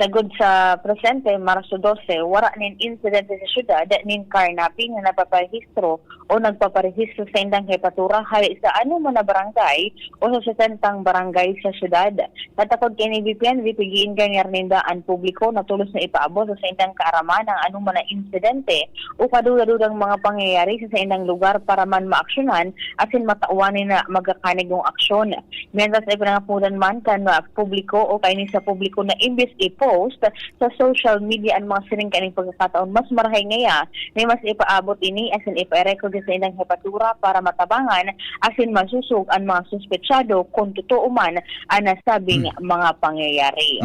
Sagod sa presente, Marso 12, wara nin insidente sa syudad nin carnapping na napaparehistro o nagpaparehistro sa indang hepatura hali sa ano man na barangay o sa 70 barangay sa syudad. Tatakod kay ni VPN, vipigiin ganyan ninda ang publiko na tulos na ipaabot sa indang kaaraman ang ano man na insidente o kadudadudang mga pangyayari sa indang lugar para man maaksyonan asin matauwanin na magkakanig ng aksyon. Mientras ay pinangapunan man kan publiko o kay ni sa publiko na imbis post sa social media ang mga sining kaning pagkakataon mas marahay ngaya may mas ipaabot ini asin ipa-record sa ilang hepatura para matabangan asin masusog ang mga suspetsado kung totoo man ang nasabing mga pangyayari.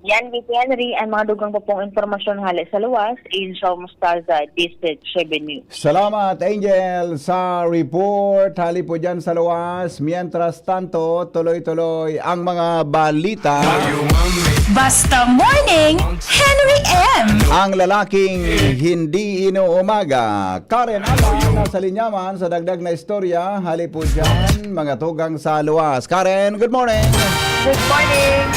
Yan, VP Henry, ang mga dugang po pong informasyon hali sa luwas, Angel Mostaza, District 7 News. Salamat, Angel, sa report. Hali po dyan sa luwas. Mientras tanto, tuloy-tuloy ang mga balita. Basta Morning, Henry M. Ang lalaking hindi inuumaga. Karen Alan, nasa linyaman sa dagdag na istorya. Hali po dyan, mga tugang sa luwas. Karen, good morning. Good morning!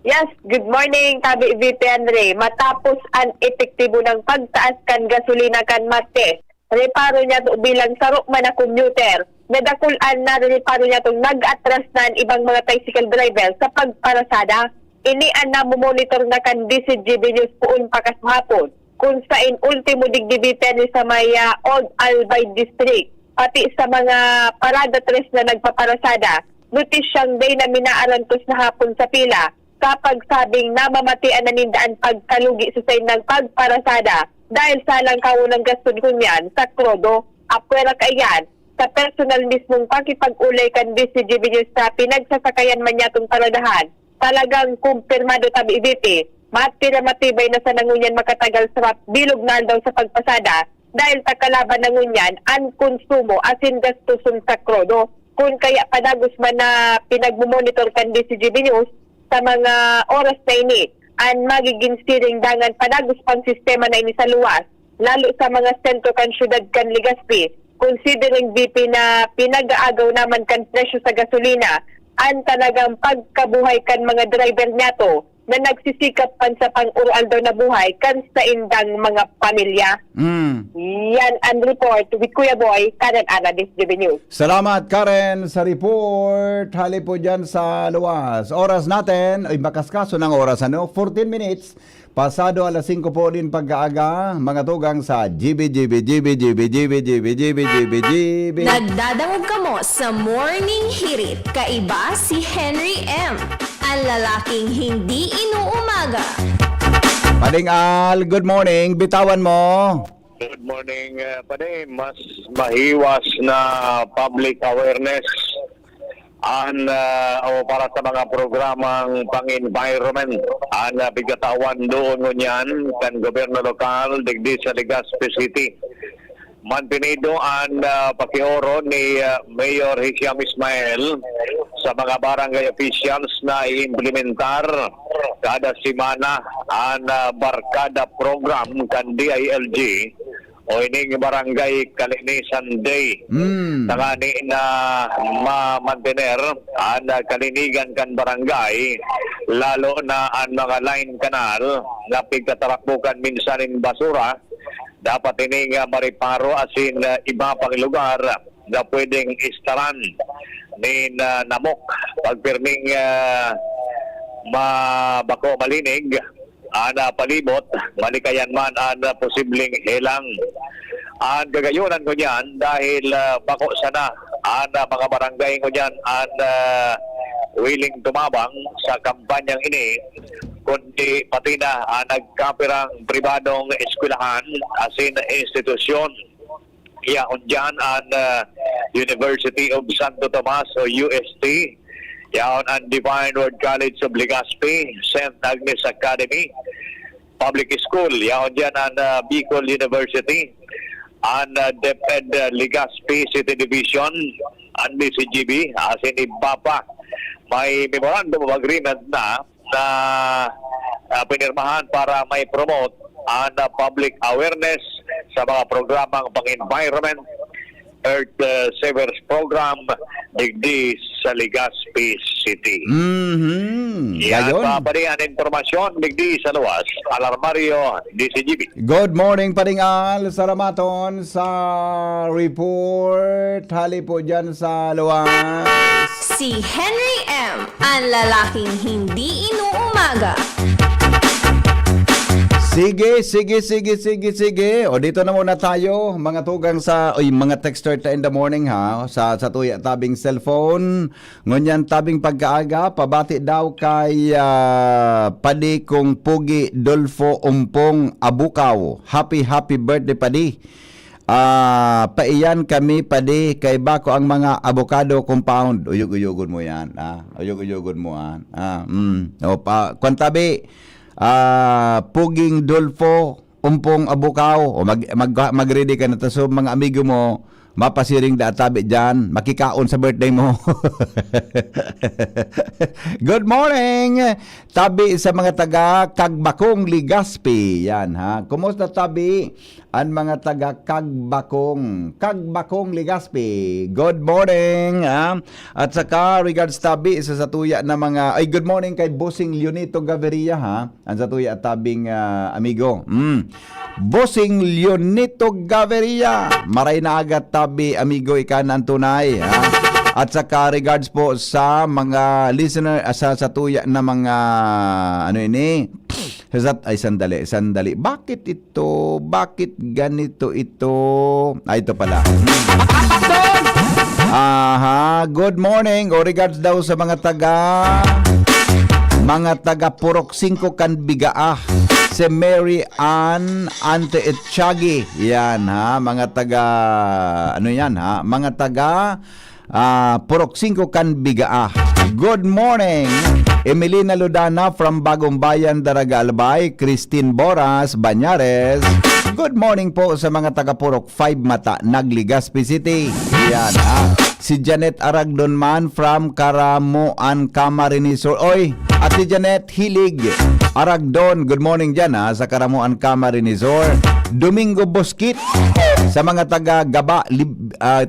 Yes, good morning, Tabi VP Andre. Matapos ang epektibo ng pagtaas kan gasolina kan mate, reparo niya to bilang sarok man na commuter. Nadakulan na reparo niya itong nag-atras na ibang mga tricycle driver sa pagparasada. Ini ang namomonitor na kan DCGB News poon pakashapon. Kung sa in ultimo digdibitan ni sa maya Old Albay District, pati sa mga parada tres na nagpaparasada, notisyang day na minaarantos na hapon sa pila kapag sabing namamatian na nindaan pagkalugi sa ng pagparasada dahil sa lang kaunang gaston kunyan sa krodo. Apwera kayan, sa personal mismong pakipag-ulay kan DCGB News sa pinagsasakayan man niya itong paradahan, talagang kumpirmado tabi ibiti, matibay na sa nangunyan makatagal sa bilog na daw sa pagpasada dahil takalaban nangunyan ang konsumo asin gastuson sa krodo. Kung kaya padagos man na pinagmumonitor kan DCGB News, sa mga oras na ini, ang magiging siring dangan padagos pang sistema na ini sa luwas, lalo sa mga sentro kan syudad kan Legazpi, considering BP na pinag-aagaw naman kan presyo sa gasolina, ang talagang pagkabuhay kan mga driver niya to, na nagsisikap pan sa pang-ural daw na buhay kan sa indang mga pamilya. Yan ang report with Kuya Boy, Karen Ana, DCGB News. Salamat, Karen, sa report. Hali po dyan sa luwas. Oras natin, ay makaskaso ng oras, 14 minutes. Pasado alas 5 po din pag-aaga, mga tugang sa GB. Nagdadangog ka mo sa Morning Hirit. Kaiba si Henry M. Ang lalaking hindi inuumaga. Pading Al, good morning. Bitawan mo. Good morning, Pade. Mas mahiwas na public awareness o para sa mga programang pang-environment bigatawan doon ngunyan kan gobyerno lokal digdi sa Legazpi City. Mantinido ang pakioro ni Mayor Hisham Ismail sa mga barangay officials na i-implementar kada semana ang barkada program kan DILG o ining barangay kalinisan day. Tangani na ma-mantener ang kalinigan kan barangay, lalo na ang mga line kanal na pigkatarapukan minsanin basura, dapat ining mariparo asin iba pang lugar na pwedeng istaran ni namok pagpirming mabako malinig ana palibot malikayan man ang posibleng helang. Ang gagayunan ko niyan dahil bako sana ang mga barangay ko niyan ang willing tumabang sa kampanyang ini, kundi pati na nagkapirang pribadong eskwelahan asin institusyon. Iyaon dyan ang University of Santo Tomas o UST, yaon ang Divine Word College of Legazpi, St. Agnes Academy, Public School, yaon dyan ang Bicol University, ang DepEd Legazpi City Division, ang DCGB, asin iba pa. May memorandum of agreement na pinirmahan para may promote ang public awareness sa mga programang pang-environment Earth Savers Program digdi sa Legazpi City. Yan Gayon. pa ang informasyon digdi sa luwas. Alarmario DCGB. Good morning, Paringal. Salamaton sa report. Hali po dyan sa luwas. Si Henry M. Ang lalaking hindi inuumaga. Sige. O dito na muna tayo, mga tugang mga texter in the morning ha, sa tuya tabing cellphone. Ngunyan tabing pagkaaga, pabati daw kay Padi kong Pugi Dolfo Umpong Abukaw. Happy birthday Padi. Paiyan kami Padi kay bako ang mga avocado compound. Uyog-uyogon mo yan. Uyog-uyogon mo yan. Kwantabi. Puging Dolfo Umpong Abukaw o mag-ready ka na to, so mga amigo mo mapasiring da tabi dyan, makikaon sa birthday mo. Good morning tabi sa mga taga Kagbakong Legazpi. Yan ha, kumusta tabi ang mga taga Kagbakong Legazpi? Good morning ha? At saka regards tabi sa satuya na mga good morning kay Bossing Leonito Gaviria ha, ang satuya tabing amigo. Bossing Leonito Gaviria, maray na agad tabi amigo ikanan tunay ha? At saka regards po sa mga listener sa satuya na mga sandali. Bakit ganito ito? Ito pala. Good morning. O regards daw sa mga taga Purok 5 kan Bigaah. Si Mary Ann Ante Etchagi. Yan ha, mga taga mga taga Purok 5 kan Bigaah. Good morning, Emelina Ludana from Bagong Bayan, Daraga Albay, Christine Boras, Banyares. Good morning po sa mga taga Purok 5 Mata, Legazpi City. Yan ha. Si Janet Aragdonman from Karamuan, Camarines. Oy, Ate Janet Hilig Aragdon, good morning dyan ha, sa Karamuan, Camarines. Domingo Bosquit sa mga taga Gaba,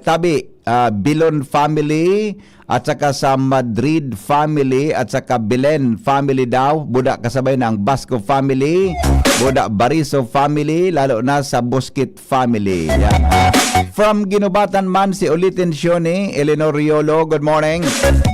tabi Bilon family, at saka sa Madrid family, at saka Belen family daw, buda kasabay ng Basco family, buda Bariso family, lalo na sa Bosquit family. Yan ha. From Ginubatan man si ulitin Sioni, Eleanor Riolo, good morning.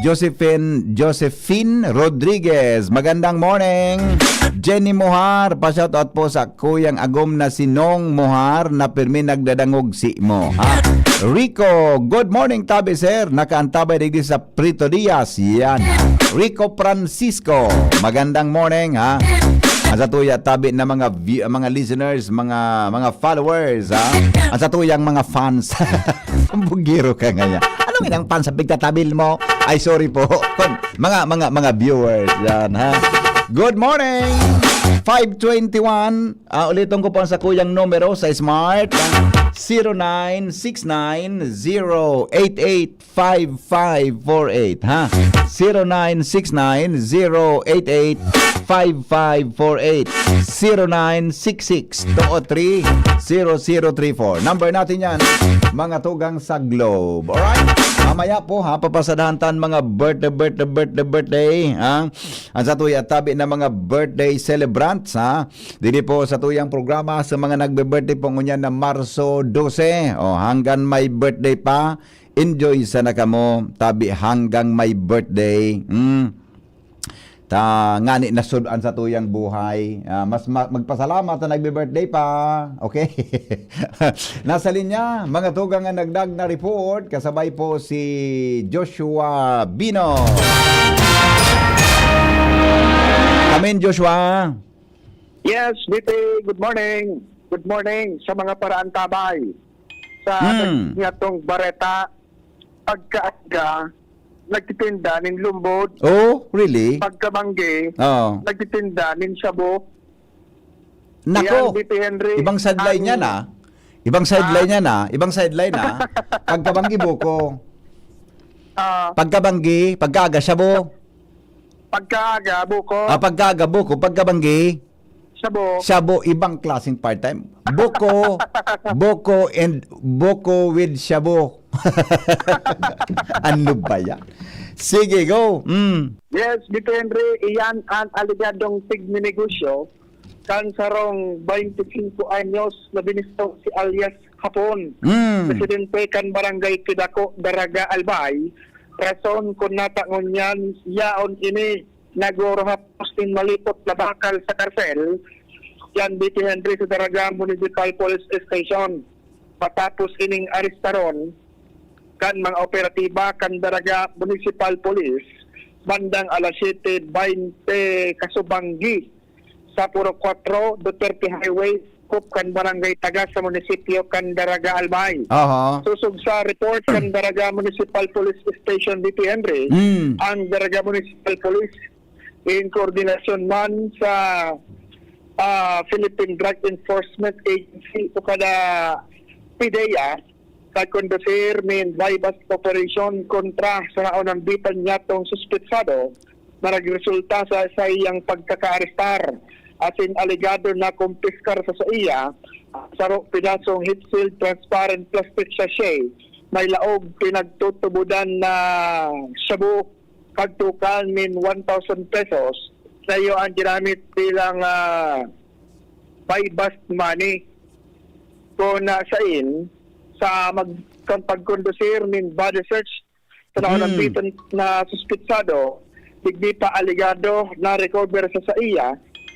Josephine Rodriguez, magandang morning. Jenny Mohar, pa-shoutout po sa kuyang agom na si Nong Mohar na pirmi nagdadangog si mo. Ha? Rico, good morning tabi sir, nakaantabay digdi sa Prito Diaz. Yan. Rico Francisco, magandang morning ha. Ang tuya tabi na mga listeners, mga followers ha. Ang tuyang mga fans. Bugiro ka nga. Anong inang fans sa pigtatabil mo? Ay sorry po. Mga viewers yan ha. Good morning! 521. Ulitin ko po sa kuyang numero sa Smart. 0969-088-5548. Ha? 0969-088-5548. 0966-203-0034. Number natin yan, mga tugang sa Globe. Alright? Mamaya po ha, papasadahantan mga birthday ha. Ang sa tuya tabi na mga birthday celebrants ha. Dili po sa tuyang programa sa mga nagbe-birthday po ngunyan na Marso 12 hanggang may birthday pa. Enjoy sana kamo tabi hanggang may birthday. Ngani nasudan sa tuyang buhay. Mas magpasalamat na nagbe-birthday pa. Okay? Nasa linya, mga tugang nga nagdag na report. Kasabay po si Joshua Bino. Amen, Joshua. Yes, Bipi, good morning. Good morning sa mga paraan tabay. Sa ngatong Bareta, pagkaaga, nagtitinda nin lumbod. Oh, really? Pagkamanggi, nagtitinda nin sabo. Nako, Yan, Bipi Henry. ibang sideline niya na. Ibang sideline na. Pagkabanggi buko. Pagkabanggi, pagkaaga sabo. Pagkaaga buko. Pagkaaga buko, pagkabanggi. Sabo. Shabu, ibang klaseng part-time. Boko with shabu. Ano ba yan? Sige, go. Yes, Dito Henry, iyan ang aligadong tigninegosyo kan sarong 25 anyos na binisto si alias Hapon. Presidente kan Barangay Kidako, Daraga, Albay. Rason kung natangon yan, yaon ini nagorohapos in malipot na bakal sa karsel. Yan Dito Henry sa Daraga Municipal Police Station. Patapos ining aristaron kan mga operatiba kan Daraga Municipal Police bandang alas 7:20 Kasubanggi sa Puro 4 Duterte Highway, Kup kan Barangay Taga sa munisipyo kan Daraga, Albay. Susog sa report kan Daraga Municipal Police Station Dito Henry, ang Daraga Municipal Police in koordinasyon man sa Philippine Drug Enforcement Agency o kada PDEA kagkondusir min bypass operation kontra sa naunang bitan niya tong suspetsado na nagresulta sa iyang pagkakaarestar. Asin aligado na kumpiskar sa iya sarok pinasong heat seal transparent plastic sachet may laog pinagtutubudan na shabu kagtukan min 1,000 pesos na iyo ang ginamit bilang buy-bust money ko na sain sa pagkondusir min body search sa naunang bitan na suspetsado digdi pa aligado na recover sa iya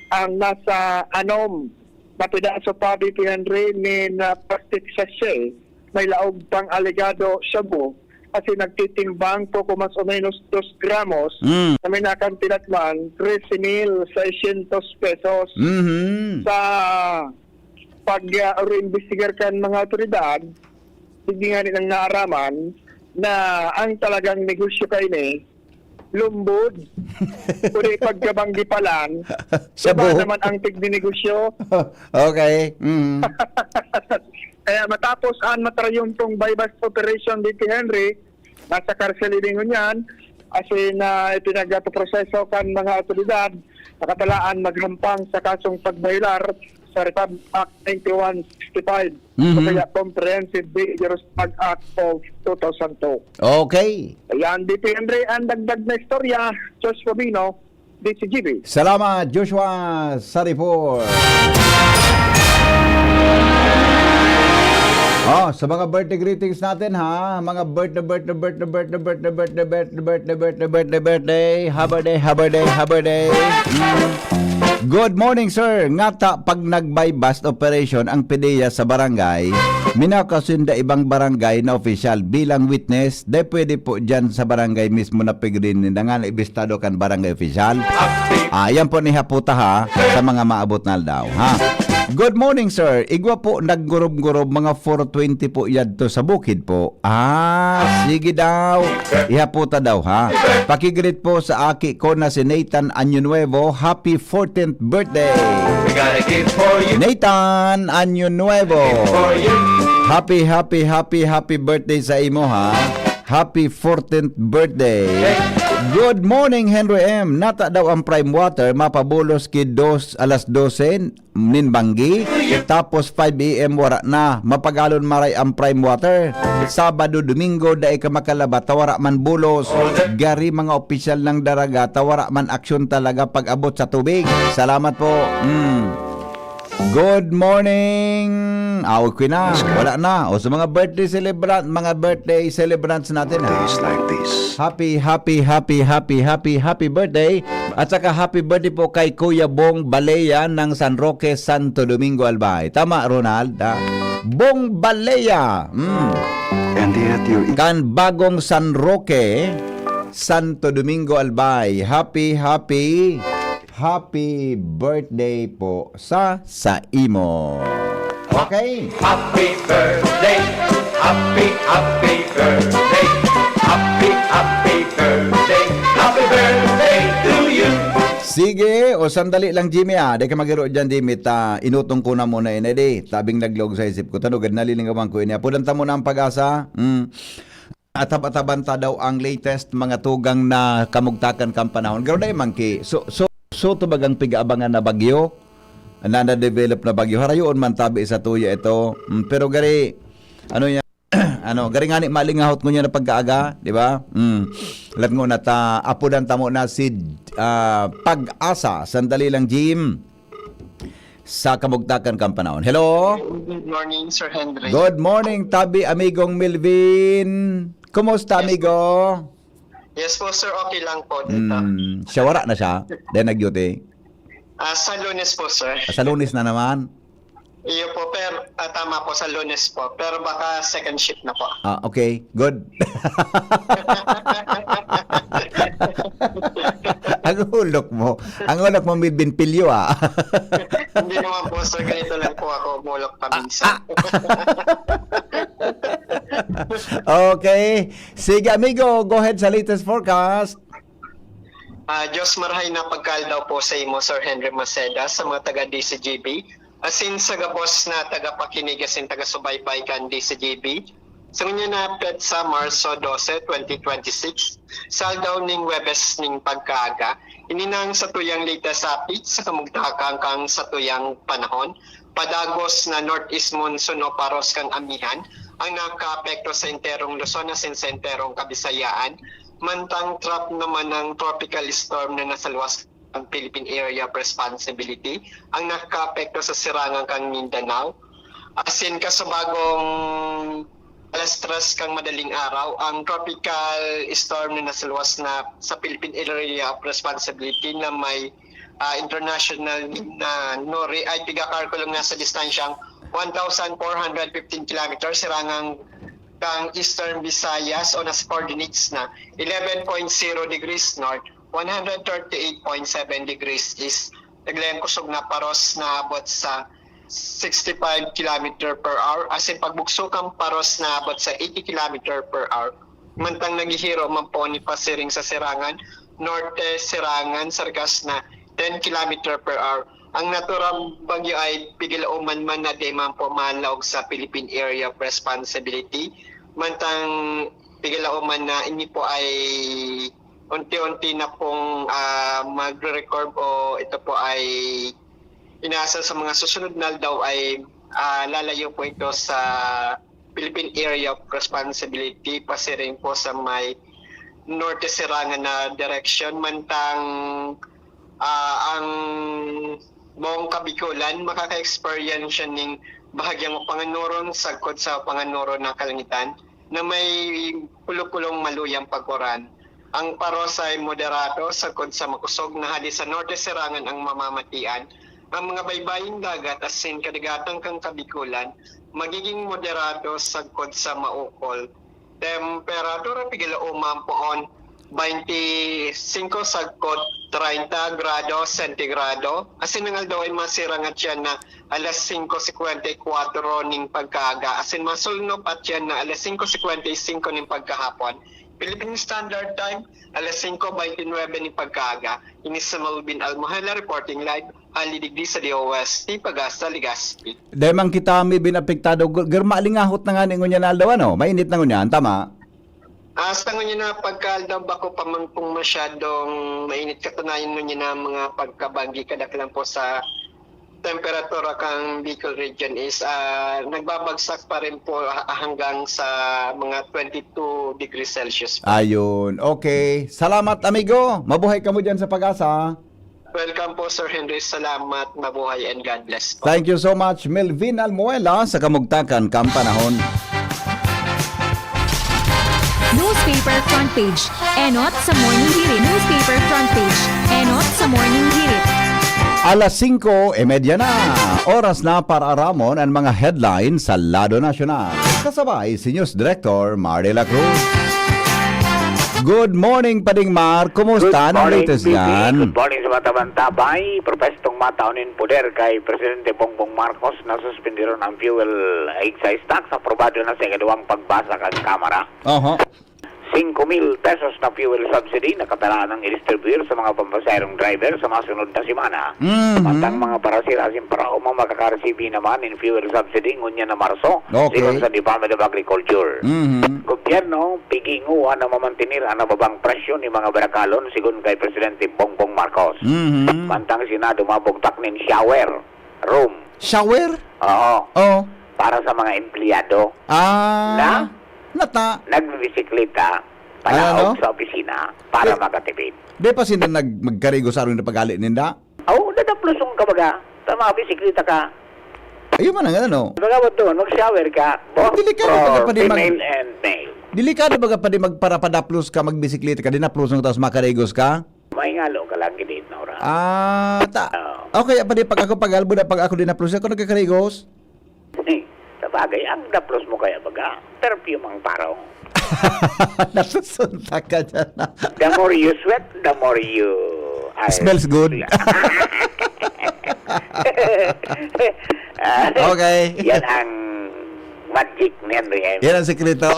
ang nasa anom na pidaso pa Dito Henry min plastic sachet may laog pang aligado shabu kasi nagtitimbang po mas o menos 2 gramos na may nakantilat man 13,600 pesos. Sa pag-imbestigar kan mga otoridad hindi nga nilang naaraman na ang talagang negosyo kayo ni lumbod. Kuri pagkabanggi pa lang. Diba naman ang tigninegosyo? Okay. Kaya matapos matrayon tong buy-bust operation Dito Henry, nasa karsel din yan, kasi na ipinagproseso kan mga otoridad, nakatalaan maghampang sa kasong pagbaylar sa Republic Act 9165 o kaya Comprehensive Dangerous Drug Act of 2002. Okay. Ayan, Dito Henry, ang dagdag na istorya, Josh Fabino, DCGB. Salamat, Joshua Saripor. Sa mga birthday greetings natin ha, mga birthday, haberday. Good morning sir. Ngata pag nag-buy-bust operation ang PDEA sa barangay, minakasunda ibang barangay na official bilang witness, de pwede po dyan sa barangay mismo na pigrin na nga ibistado kan barangay official. Yan po ni Haputa ha, sa mga maabot na daw ha. Good morning sir. Igwa po naggurob-gurob mga 4:20 po yadto sa bukid po. Sige daw. Ihaputa daw ha. Pakigreet po sa aki ko na si Nathan Año Nuevo. Happy 14th birthday. Nathan Año Nuevo. Happy birthday sa imo ha. Happy 14th birthday. Good morning Henry M. Nata daw ang prime water mapabulos ki alas 12 ninbanggi tapos 5 AM wara na mapagalon maray ang prime water. Sabado Domingo dai ka makalaba tawara man bulos. Gari mga opisyal ng Daraga tawara man aksyon talaga pag abot sa tubig. Salamat po. Good morning. Okay na. Wala na. O sa mga birthday celebrants natin ha. Happy birthday. At saka happy birthday po kay Kuya Bong Balea ng San Roque, Santo Domingo, Albay. Tama, Ronald? Bong Balea. Kan bagong San Roque, Santo Domingo, Albay. Happy birthday po sa imo. Okay? Happy birthday, happy birthday, happy birthday, happy birthday to you. Sige, o sandali lang Jimmy Di ka magiro dyan Jimmy, inutong ko na muna di. Tabing naglog sa isip ko. Tanugad nalilingawan ko ini. Pudanta mo na ang pag-asa. Atab-atabanta daw ang latest mga tugang na kamugtakan kang panahon. Garo na mangki. So tubagang pig-abangan na bagyo. na-develop na bagyo. Harayon man tabi sa tuya ito. Pero gari, ano yan, gari nga ni malingahot ko niya na pagkaaga, di ba? Lat ngo na ta, apudan tamo na si Pag-asa, sandali lang Jim, sa Kamugtakan Kampanahon. Hello? Good morning, Sir Henry. Good morning, tabi amigong Melvin. Kumusta, amigo? Yes po, sir. Okay lang po dito. Siya wala na siya, then nag-duty. Sa Lunes po, sir. Sa Lunes na naman. Iyo po, pero tama po sa Lunes po. Pero baka second shift na po. Okay, good. Ang hulok mo Melvin Pilyo Hindi naman po, sir. Ganito lang po ako mulok paminsan. Okay. Sige, amigo, go ahead sa latest forecast. Diyos marahay na pagkaldaw po sa imo, Sir Henry Maceda, sa mga taga-DCGB. Asin sa gabos na taga-pakinig, asin taga-subaybay kan DCGB. Sa ngayon na sa Marso 12, 2026, saldaw ning Webes ning pagkaaga, ininang sa tuyang latest update sa kamugtakang kang sa tuyang panahon, padagos na northeast monsoon o paros kang amihan, ang nakaapekto sa enterong Luzon asin sa enterong Kabisayaan, mantang trap naman ng tropical storm na nasa luwas ng Philippine Area of Responsibility ang nakaka-apekto sa sirangan kang Mindanao. Asin ka sa bagong alas 3 kang madaling araw, ang tropical storm na nasa luwas na sa Philippine Area of Responsibility na may international na NORI ay tigakarkulong nasa distansyang 1,415 kilometers sirangang kang Eastern Visayas o nasa coordinates na 11.0 degrees north, 138.7 degrees east. Naglayang kusog na paros na abot sa 65 km per hour. As in pagbukso kang paros na abot sa 80 km per hour. Mantang naghihiro man po ni pasiring sa sirangan, norte sirangan, sargas na 10 km per hour. Ang naturang bagyo ay pigil o man na di man po malawag sa Philippine Area of Responsibility. Mantang pigil o man na ini po ay unti-unti na pong magre-record o ito po ay inaasa sa mga susunod na daw ay lalayo po ito sa Philippine Area of Responsibility pasiring po sa may norte sirangan na direction. Mantang ang buong Kabikulan makaka-experience siya ng bahagyang panganuron sagkod sa panganuron ng kalangitan na may pulupulong maluyang pagkuran. Ang paros ay moderato sagkod sa makusog na hali sa norte sirangan ang mamamatian. Ang mga baybaying dagat asin kadigatang kang Kabikulan magiging moderato sagkod sa maukol. Temperatura pigila umampoon 25 sagkod 30 grado sentigrado. Asin nangal daw ay masirangat yan na alas 5:54 ning pagkaaga. Asin masulnop at yan na alas 5:55 ning pagkahapon. Philippine Standard Time, alas 5:29 ning pagkaaga. Ini sa Malvin Almohela reporting live, alidigdi sa DOST, Pagasa, Legazpi. Dahil man kita may binapektado, germalingahot na nga ningon niya na aldaw, ano? Mainit na ngun yan, tama? Sa ngunyan na pagkaldaw bako pa man pong masyadong mainit, katunayan ngunyan na mga pagkabagi kadaklan po sa temperatura kang Bicol region is nagbabagsak pa rin po hanggang sa mga 22 degrees Celsius. Ayun, okay. Salamat amigo, mabuhay ka mo dyan sa Pag-asa. Welcome po Sir Henry, salamat, mabuhay and God bless po. Thank you so much Melvin Almuela sa Kamugtakan Kampanahon. Newspaper front page. Enot sa Morning Hirit. Newspaper front page. Enot sa Morning Hirit. Alas 5:30 na. Oras na para aramon ang mga headlines sa Lado Nasyonal. Kasabay si News Director Marila Cruz. Good morning, Pading Mar. Kumusta? Anong latest yan? Good morning sa mga tabantabay. Propestong mataunin poder kay Presidente Bongbong Marcos na suspendiro ng fuel excise tax. Aprobado na sa ikadawang pagbasa ng Kamara. 5,000 pesos na fuel subsidy na katalaan ng i-distribute sa mga pampasayrong driver sa mga sunod na simana. Mantang mga parasirasin para makaka-receive naman in fuel subsidy ngunya na Marso, sigon sa Department of Agriculture. Gobyerno, piginguan na mamantinir ang nababang presyo ni mga barakalon sigon kay Presidente Bongbong Marcos. Mantang Senado mabugtak nin shower room. Shower? Oo. Oh. Para sa mga empleyado. Ah. Nata. Nagbibisikleta Ano? palaog sa opisina para makatipid. Di pa sila magkarigo sa aron na pag-ali ninda? Oo, dadaplusong ka baga. Sa mga bisikleta ka. Ayun man ang ano. Baga mo doon, mag-shower ka. Both Delikado for baga pa di female and male. Delikado baga pa di magparapadaplos ka, magbisikleta ka, dinaplos ng tapos makarigos ka? May ngalo ka lang giniit na oras. Okay, pa di pag ako pag-albo na pag ako dinaplos ako nagkakarigos? Sa bagay, ang daplos mo kaya baga, perfume ang parong. Nasusunta ka dyan. The more you sweat, the more you... Smells good. Okay. Yan ang magic ni Henry M. Yan ang sekreto.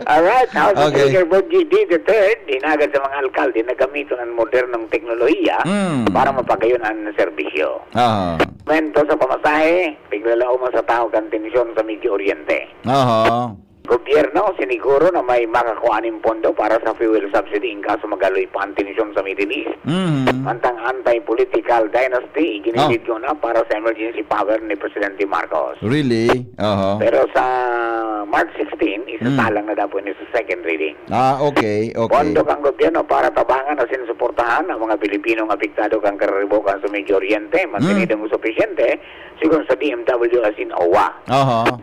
Alright, House Okay. Speaker Bob G.D. III, dinagad sa mga alkalde na gamiton ng modernong teknolohiya para mapagayon ang serbisyo. Oo. Mento sa pamasahe, piglalao mo sa tao kang tensyon sa Medyo Oriente. Oo. Gobyerno, siniguro na may makakuaning pondo para sa fuel subsidy in kaso magaloy pa ang tensyon sa Middle East. Mantang anti-political dynasty, iginilid ko na para sa emergency power ni Presidente Marcos. Really? Oo. Pero sa March 16, isasalang na daw po ni sa second reading. Okay. Pondo kang gobyerno para tabangan na sinusuportahan ang mga Pilipinong apektado kang kararibokan sa Medyo Oriente, mantinidong sufisyente, sigon sa DMW as in OWA.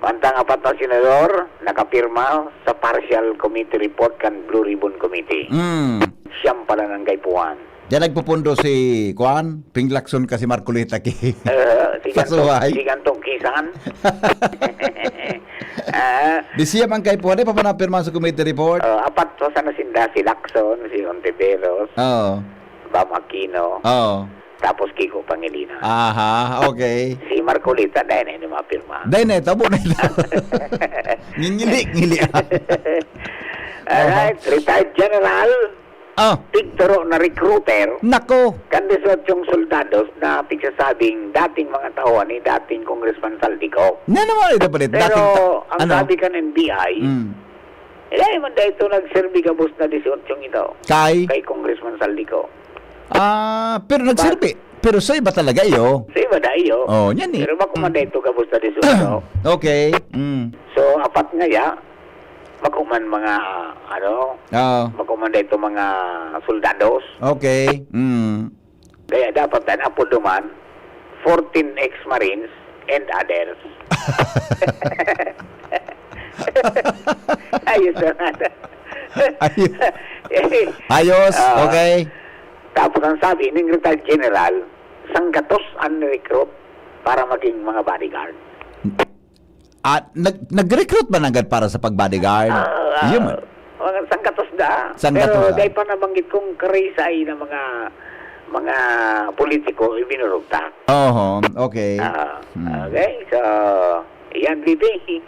Mantang apat na senador, nakapirma sa partial committee report kan Blue Ribbon Committee. Siyam pala ng kaipuan. Diyan nagpupundo si Juan, Pinglakson kasi Marcolita ki. Pasuhay. Si Gantong Kisan. Di siya man kay Puan, pa panapirma sa committee report? Apat to sa nasinda si Lacson, si Ontiveros, Bam Aquino, tapos Kiko Pangilinan. Aha, okay. Si Marcolita, dahil na hindi mapirma. Dahil na, tabo na ito. Ngili. Alright, retired general, Pigturo na recruiter, Nako. kandisot yung soldados na pigsasabing dating mga tao ni dating Congressman Saldico. Nga naman ito palit. Pero ang sabi ka ng NBI, ilay man dahil ito nagserbi ka bus na 18 ito Kay Congressman Saldico. Pero nagsilbi. Pero sa iba talaga iyo. Sa iba na iyo. Yan eh. Pero makumanda ito ka bus na 18. Okay. So, apat nga ya, makuman mga, makumanda ito mga soldados. Okay. Kaya dapat na po duman 14 ex-marines and others. Ayos na. Ayos. Okay. Tapos ang sabi ng retired general, sanggatos ang recruit para maging mga bodyguard. At nag-recruit ba agad para sa pag-bodyguard? Yun man. Mga sanggatos da. Sanggatos Pero da. dahil pa nabanggit kong karisay na mga politiko ibinurugta. Okay. Okay, so yan bibi.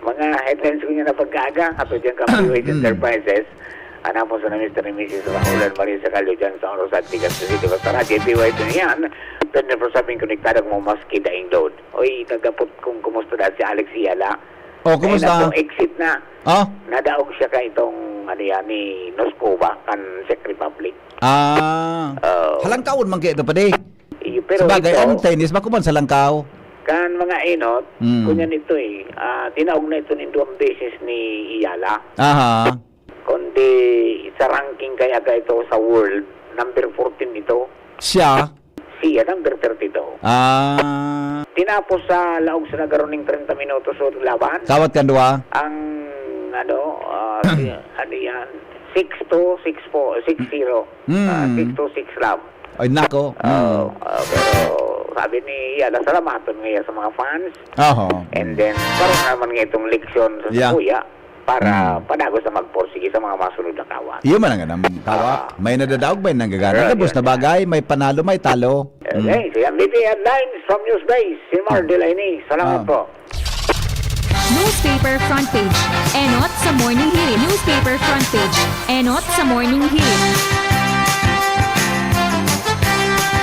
Mga headlines ko niya na pagkaaga ato dyan Kapiliway Enterprises. Anak mo sa na Mr. and Mrs. Rahulan Marin sa Kalyo dyan sa Oros at Tigas sa City. Basta radyo ito niyan. Pwede po sabing konektado kung maski daing load. Oy, nagapot kung kumusta na si Alex Yala. Kumusta? Exit na. Nadaog siya ka itong ni Noscova kan Czech Republic. Halangkaon man kayo ito pa di. Pero sabagay, ito, ang tennis, makuman sa langkaw. Kan mga inot, kunyan ito tinaog na ito ng 2 beses ni Iyala. Kundi sa ranking kaya ka ito sa world, number 14 ito. Siya, number 32. Tinapos sa laog sa nagaroon ng 30 minutos o laban. Kawat ka duwa? Ang, 6-2, 6-4, 6-0. 6-2-6 love. Ay, nako. Pero sabi ni Yala, salamaton ngayon sa mga fans. And then, karoon naman nga itong leksyon sa kuya para panago sa magporsige sa mga masunod na kawan. Iyo man ang ganang kawa. May nadadaog, may nanggagana. Labos na bagay, may panalo, may talo. Okay, so yan, BP Headlines from Newsbase. Si Mar Delaney. Salamat po. Newspaper front page. Enot sa morning hirit. Newspaper front page. Enot sa morning hirit.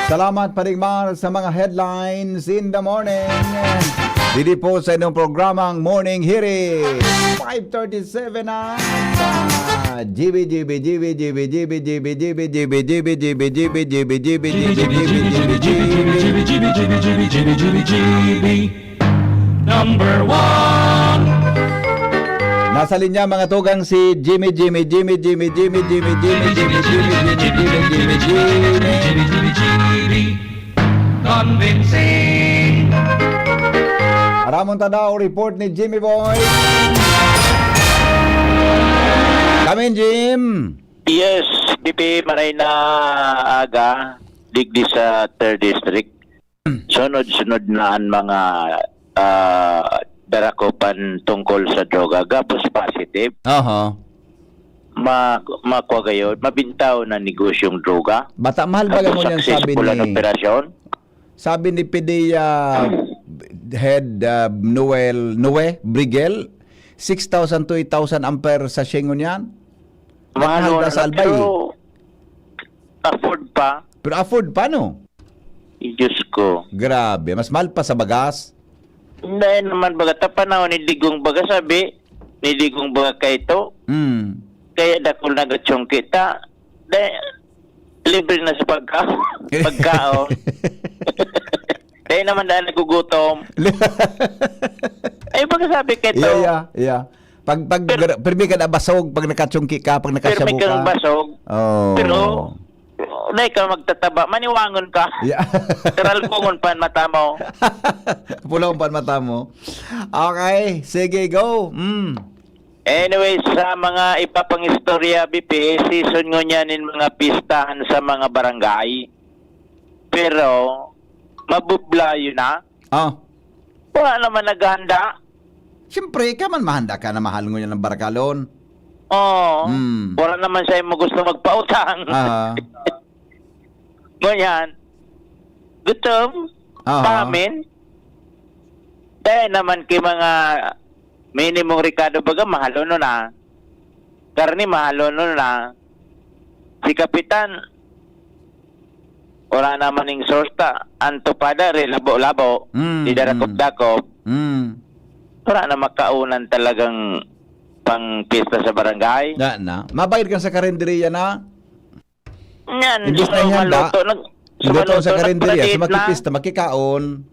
Salamat Paringmar sa mga headlines in the morning. Dili po sa inyong programang Morning Hirit. 5:37 na sa GB. Number one. Nasa linya mga tugang si Jimmy. Convincing. Aramon tadaw report ni Jimmy Boy. Kamin Jim. Yes, BP maray na aga digdi sa 3rd District. Sunod-sunod na ang mga darakopan tungkol sa droga. Gapos positive. Makuha gayon. Mabintaw na negosyong droga. Bata mahal ba mo yan sabi Successful ang ni... operasyon. Sabi ni PDEA head Noe Brigel, 6,000 to 8,000 ampere sa shengon yan. Mahal na sa Albay. pero afford pa. Pero afford pa no? Diyos ko. Grabe, mas mahal pa sa bagas. Hindi naman baga. Tapanahon ni Digong baga sabi. Ni Digong baga ka ito. Kaya dakol nagatsong kita. Libre na sa pagkaon. Dahil naman dahil nagugutom. Ay, pagkasabi ka ito. Yeah. Pirmi ka na basog pag nakatsungki ka, pag nakasabu ka. Pirmi kang basog. Oh. Pero, dahil ka magtataba, maniwangon ka. Yeah. Teral kungon pa ang mata mo. Pulong pa ang mata mo. Okay, sige, go. Anyway, sa mga ipapang istorya, BP, season ngo niyanin mga pistahan sa mga barangay. Pero, mabublayo na. Wala naman naghanda. Siyempre, ka man mahanda ka na mahal ngo yan ng barakalon. Oo. Wala naman sa mo gusto magpautang. Ngunyan, gutom, pamin. Dahil naman kay mga minimum Ricardo baga mahalo no na. Karni mahalo no na. Si Kapitan wala naman ning sorta. Anto pada rin labo-labo. Di darakop-dakop. Wala na makaunan talagang pang pista sa barangay. Na. Mabayad ka sa karinderiya na. Yan. Imbis na ihanda. Maluto sa karinderiya. Sa na. makipista, makikaon.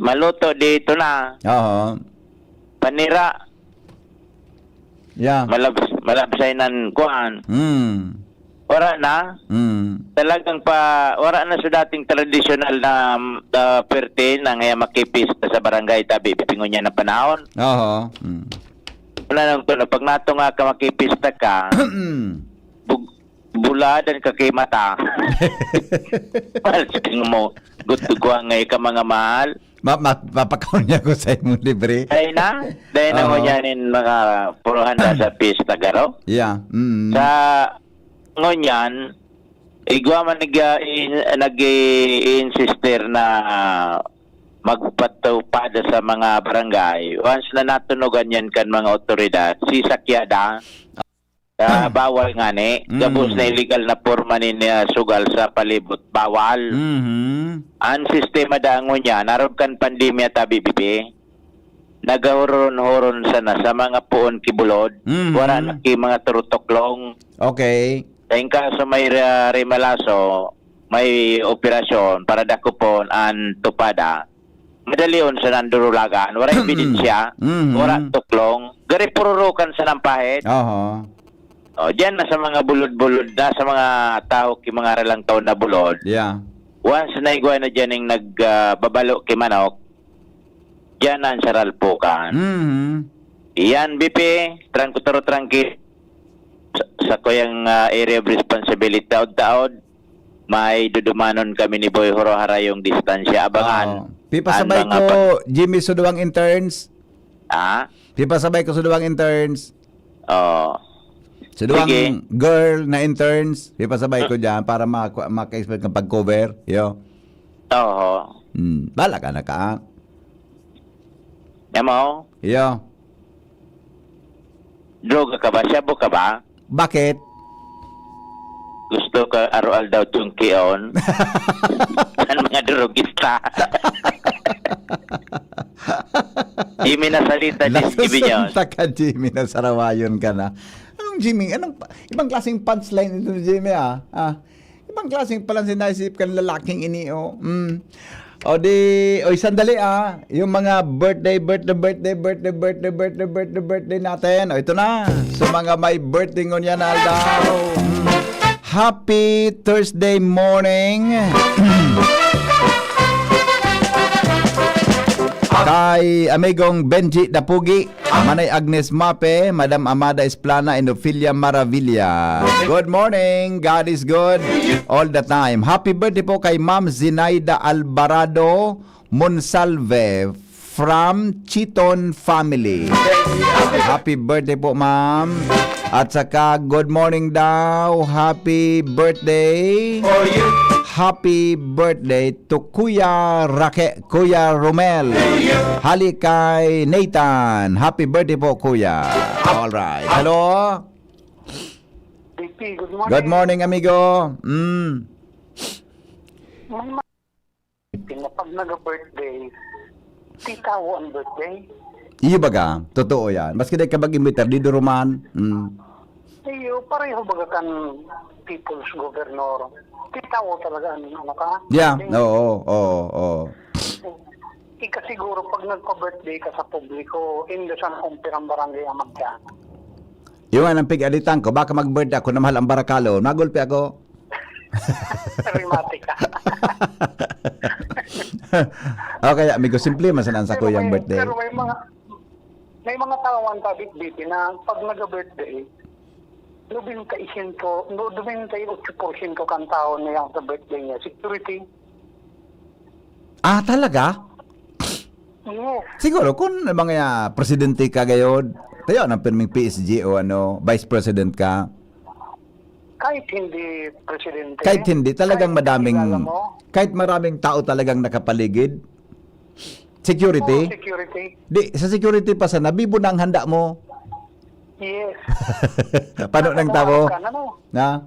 Maluto dito na. Panira. Yeah. Malabsay nan kuan. Wala na. Talagang wala na sa dating traditional na perte na ngayon makipista sa barangay tabi pipingon niya na panahon. Wala nang to na pag nato nga ka makipista ka. Buladan ka kay mata. Mahal siking mo. Gusto ngay ka mga mahal. Mapakaw niya ko sa imong libre. Dahil na mo niyanin mga puruhan na sa pista garo. Yeah. Sa ngonyan, igwa man nag-i-insister na magpatupada sa mga barangay. Once na natunogan yan kan mga otoridad, si Sakyada, bawal nga ni. Gabos na illegal na porma ni sugal sa palibot. Bawal. Ang sistema daangon niya, naroon kan pandemya tabi bibi. Nagahuron-huron sana sa mga puon kibulod. Wala na ki mga turutoklong. Okay. Dahil kaso may remalaso, may operasyon para dakupon ang tupada. Madalion sa nandurulagan. Wala ebidensya. Wala tuklong. Gari pururukan sa nampahit. Diyan na sa mga bulod-bulod na sa mga tao ki mga ralang taon na bulod. Yeah. Once na igwa na dyan yung nagbabalo ki manok, diyan na ang saralpukan. Iyan, BP, trangkutaro-trangki sa kuyang area of responsibility taod-taod, may dudumanon kami ni Boy Horohara yung distansya. Abangan. Pipasabay ko, Jimmy, suduwang interns. Pipasabay ko suduwang interns. Suduwang girl na interns. Pipasabay ko dyan para maka-expect ng pag-cover. Yo. Bala ka na ka. Yamo? Yo. Droga ka ba? Shabu ka ba? Bakit? Gusto ka aral daw tungkion? Ang mga drogista. Jimmy na salita din, Jimmy niya. Nasusunta ka, Jimmy, na sarawayon ka na. Anong Jimmy? Ibang klaseng punchline ito, Jimmy, Ibang klaseng palang sinaisip ka ng lalaking ini, O sandali, yung mga birthday natin. O, ito na. So, mga may birthday ngunyan na daw. Happy Thursday morning. Kay amigong Benji Dapugi, Manay Agnes Mape, Madam Amada Esplana, and Ophelia Maravilla. Good morning, God is good all the time. Happy birthday po kay Ma'am Zinaida Alvarado Monsalve from Chiton family. Happy birthday po, Ma'am. At saka good morning daw. Happy birthday. Happy birthday to Kuya Romel. Hali kay Nathan. Happy birthday po, Kuya. All right. Hello. BP, good morning. Good morning, amigo. Pag nag-birthday, titawo ang birthday. Iyo baga, totoo yan. Maski day kabag imbitar, di duruman. Iyo, pareho baga kan people's governor. Titawo talaga, ano ka? Yeah, oo. Ika siguro pag nagpa-birthday ka sa publiko, hindi sa kumpirang barangay ang magkano. Yung nga ng pig-alitan ko, baka mag-birthday ako na mahal ang barakalo. Nagulpi ako. Rematic ka. Okay, amigo, simple masanan sa ko yung birthday. Pero may mga tawan tabit-bit na pag nag-birthday, 98% kang tao na yung sa birthday niya. Security. Talaga? Yes. Siguro, kung mga presidente ka gayod, tayo ng pirming PSG o vice president ka, Kahit hindi presidente. kahit hindi, talagang madaming, kilala mo, kahit maraming tao talagang nakapaligid, security, security. di, sa security pa sa nabibo na ang handa mo, Yes. paano nang tao, Ka, ano? na,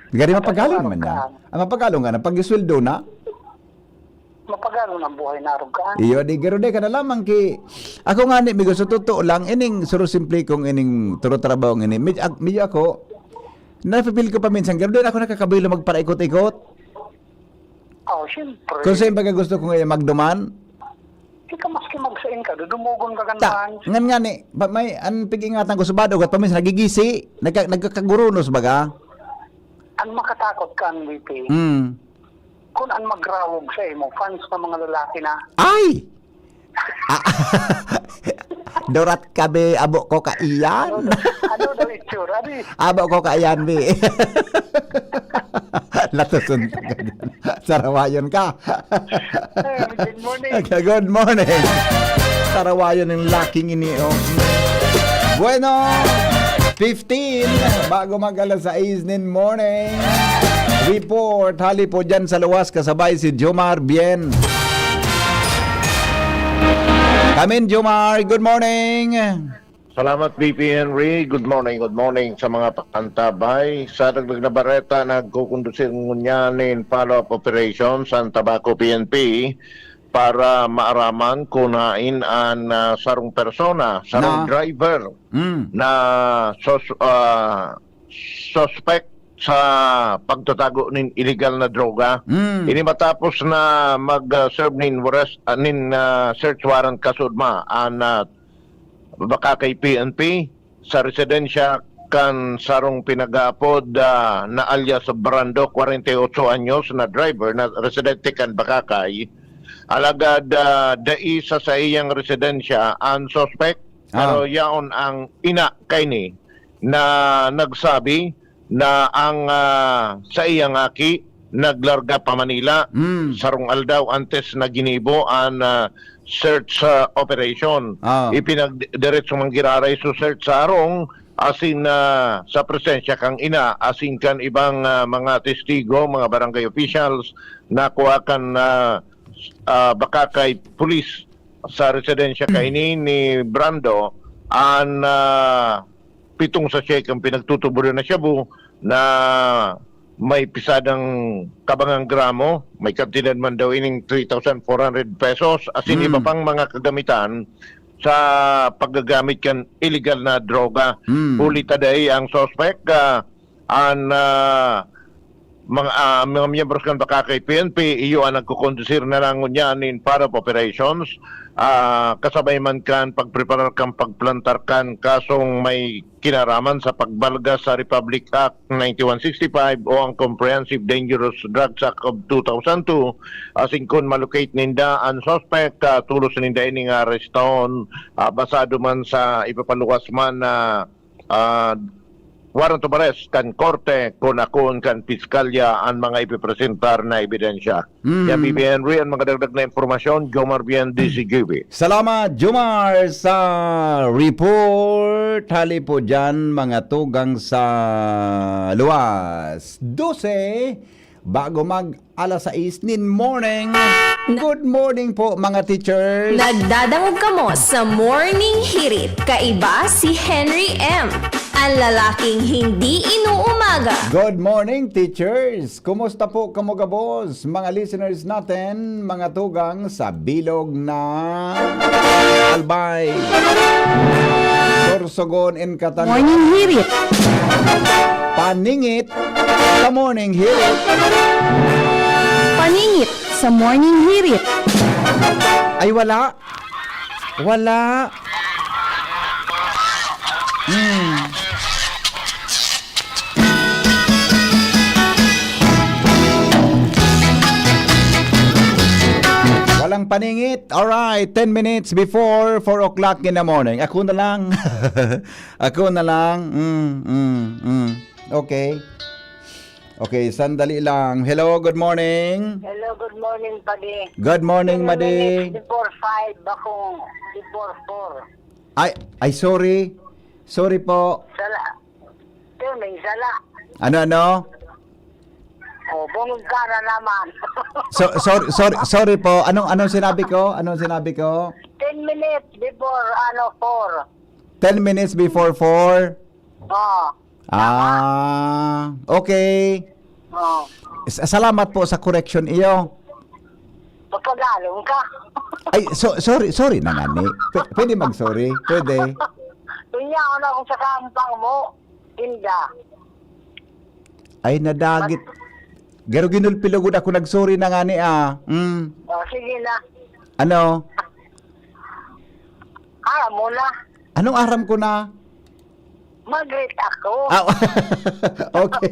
gari mapagaling man niya. Ang mapagaling nga na, pag isweldo na, Mapagalo ng buhay na ka. iyo, di garo de ka na lamang ki. Ako nga ni, migo, sa totoo lang, ining, suro simple kong ining, turo trabaho ng ining, medyo ako, napipil ko pa minsan, garo din ako nakakabilo magparaikot-ikot. Oh, siyempre. Kung sa'yo baga gusto ko ngayon magduman, Di ka maski magsain ka, dudumugon ka ta, ganaan. ngan nga ni, may, ang pig-ingatan ko sa badog, at paminsan nagigisi, nagkakagurunos baga. Ang makatakot ka ang VP, kung ang magrawog sa imo, fans ng mga lalaki na, Ay! Dorat kabe, abo ko kaiyan. ano daw itsura, di? Abo ko kaiyan, bi. Latusun ka dyan. Sarawayon ka. Good morning. Good morning. Sarawayon ng laking ini. Bueno, 15 bago mag-alas 6 nin morning. Report, hali po dyan sa luwas, kasabay si Jomar Bien. Kamin, Jomar, good morning. Salamat, BP Henry. Good morning sa mga pakantabay. Sa Dagdag na Bareta, nagkukondusir ngunyanin follow-up operation sa Tabaco PNP para maaraman kunain ang sarong persona, sarong driver na suspect sa pagtatago nin illegal na droga. Ini matapos na mag-serve nin search warrant kasudma an baka kay PNP sa residensya kan sarong pinag-aapod na alias Brando, 48 anyos na driver na residente kan Bakakay. Alagad dai sa iyang residensya ang suspect, pero yaon ang ina kay ni na nagsabi na ang sa iyang aki naglarga pa Manila sarong aldaw antes na ginibo ang search operation. Ipinagdiretso mang giraray so search sa arong asin sa presensya kang ina, asin kan ibang mga testigo, mga barangay officials na kuwakan baka kay pulis sa residensya kaini ni Brando ang 7 sa check ang pinagtutubo na Shabu na may pisadang kabangang gramo, may kantidad man daw ining 3,400 pesos, as in iba pang mga kagamitan sa paggagamit kan illegal na droga. Huli today ang suspect mga miyembros kan baka kay PNP iyo ang nagkukondusir na lang niyan in para operations, kasabay man kan pagpreparar kan pagplantar kan kasong may kinaraman sa pagbalga sa Republic Act 9165 o ang Comprehensive Dangerous Drugs Act of 2002, asing kun malocate ninda ang suspect, tulos ninda ining arreston, basado man sa ipapaluwas man na warrant of arrest kan korte kung akon kan piskalya ang mga ipipresentar na ebidensya. Yan BB Henry ang mga dagdag na informasyon, Jomar Bien, DCGB. Salamat, Jomar, sa report. Hali po dyan, mga tugang sa luwas. 12, bago mag alas 6 nin morning. Good morning po, mga teachers. Nagdadangog kamo sa Morning Hirit. Kaiba si Henry M. Ang lalaking hindi inuumaga. Good morning, teachers. Kumusta po kamo gabos, mga listeners natin, mga tugang sa bilog na Albay, Sorsogon and Katan. Morning Hirit. Paningit sa Morning Hirit. Paningit sa Morning Hirit. Ay, wala. Wala. Walang paningit. Alright, 10 minutes before 4 o'clock in the morning. Ako na lang. Ako na lang. Okay. Okay, sandali lang. Hello, good morning. Hello, good morning, Padi. Good morning, Madi. Before 5, bakong before 4. Ay, sorry. Sorry po. Sala. Ito, may sala. Ano? O, bungod ka na naman. Sorry po. Anong sinabi ko? 10 minutes before, 4. 10 minutes before 4? Oh. Okay. Oh. Salamat po sa correction iyo. Papagalong ka. Ay, sorry na nga ni. Pwede mag-sorry? Pwede. Tunya ako na kung sa kampang mo. Tinda. Ay, nadagit. Garo ginulpilugod ako nag-sorry na nga ni O, sige na. Ano? Aram mo na. Anong aram ko na? Mag-greet ako. Okay.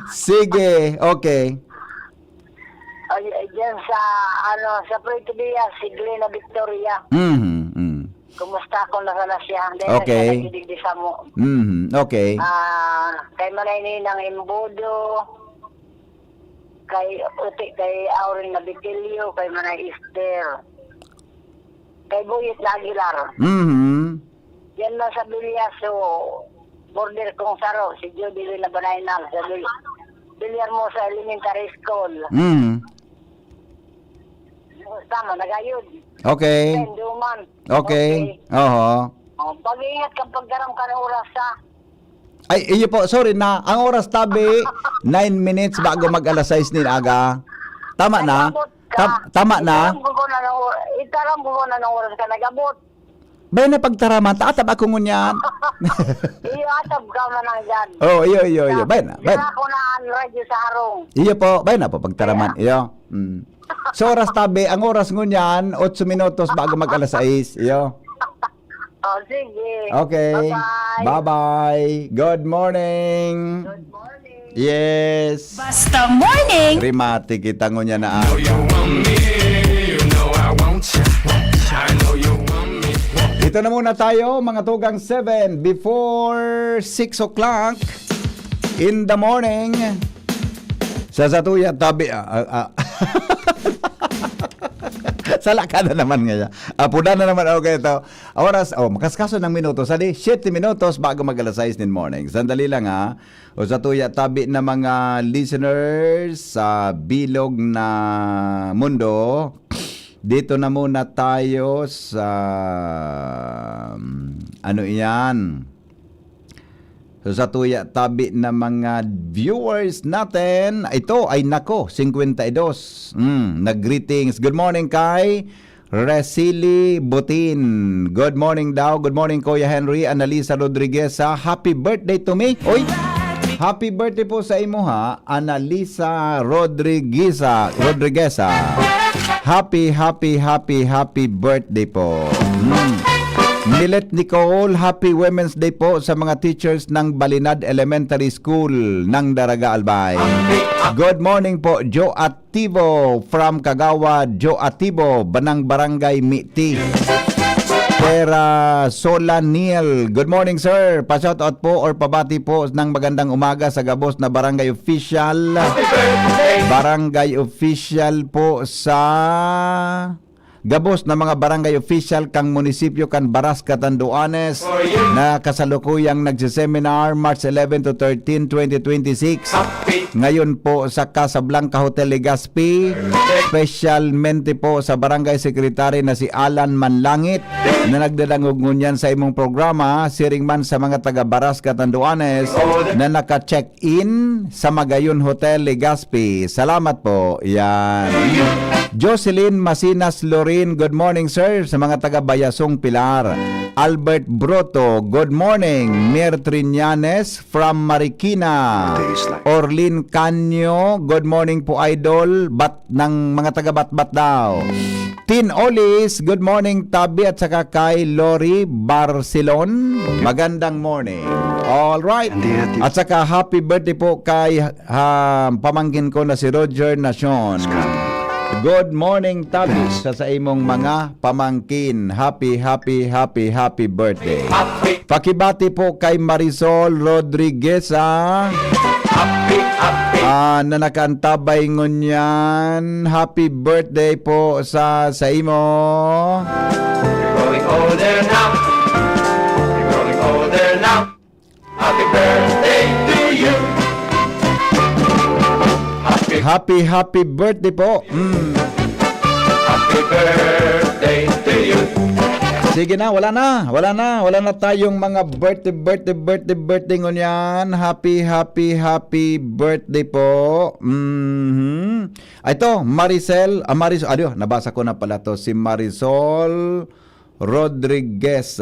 Sige, okay. Ay, diyan sa, sa Puerto Villa, si Glena Victoria. Kumusta ako na sana siya? Okay. Nagkidigdi sa mo. Okay. Kay Manay Ninang Imbudo, kay Aurin Nabitilio, kay Manay Esther, kay Buyit na Aguilar. Yan na sa Bilyaso, border kong saro, si Judy Villa Banaynal, sa Villarmosa Elementary School. Tama, nagayod. Okay. Duman. Okay. Oo. Pag-iingat kang pagkaram ka ng oras ha. Ay, iyo po, sorry na. Ang oras tabi, 9 minutes bago mag alas 6 nin aga. Tama na? Tama na? Itaram ko na ng oras ka nagabot. Bay na pagtaraman, tatab ako ngunyan. Iyo, atab ka man ang dyan. Oh, iyo. Bay na. Sira ko na ang radyo sa harong. Iyo po, bay na po pagtaraman. Iyo. So oras tabi, ang oras ngunyan, 8 minutos bago mag alas 6. Iyo. Oh, sige. Okay. Bye-bye. Good morning. Good morning. Yes. Basta morning. Rimati kita ngunya na. Dito na muna tayo, mga tugang 7 before 6 o'clock in the morning. Sa Satuya tabi Sala ka na naman nga. Puda na naman okay ito. Oras, makaskaso ng minuto. Sali, 7 minutos bago mag alas 6 in morning. Sandali lang ha. O sa tuya tabi na mga listeners sa bilog na mundo. Dito na muna tayo sa ano iyan? So sa tuya tabi na mga viewers natin, ito ay nako, 52. Nag-greetings. Good morning kay Resili Butin. Good morning daw. Good morning Kuya Henry. Analisa Rodriguez. Happy birthday to me. Oy! Happy birthday po sa imo ha, Analisa Rodriguez. Happy birthday po. Milet Nicole, happy Women's Day po sa mga teachers ng Balinad Elementary School ng Daraga Albay. Good morning po, Joe Atibo from Kagawa, Joe Atibo, Banang Barangay Miti. Pera Solaniel, good morning sir. Pa-shoutout po or pabati po ng magandang umaga sa Gabos na Barangay Official. Barangay Official po sa Gabos na mga barangay official kang munisipyo kan Baras Catanduanes na kasalukuyang nagsiseminar March 11 to 13, 2026. Ngayon po sa Casablanca Hotel Legazpi, specialmente po sa barangay secretary na si Alan Manlangit na nagdadangog ngunyan sa imong programa, siring man sa mga taga Baras Catanduanes na naka-check-in sa Magayon Hotel Legazpi. Salamat po. Yan. Jocelyn Masinas Lorin, good morning sir sa mga taga Bayasong Pilar. Albert Broto, good morning. Mir Triñanes from Marikina. Orlin Canyo, good morning po idol. Ng mga taga Batbat daw. Tin Olis, good morning Tabi at saka kay Lori Barcelon. Magandang morning. All right. At saka happy birthday po kay pamangkin ko na si Roger Nacion. Good morning Tabi sa imong mga pamangkin. Happy birthday. Pakibati po kay Marisol Rodriguez na nakantabay ngunyan. Happy birthday po sa imo. You're growing older now. You're growing older now. Happy birthday to you. Happy birthday po. Happy birthday to you. Sige na, wala na tayong mga birthday ngunyan. Happy birthday po. Ito, Marisol, nabasa ko na pala to, si Marisol Rodriguez.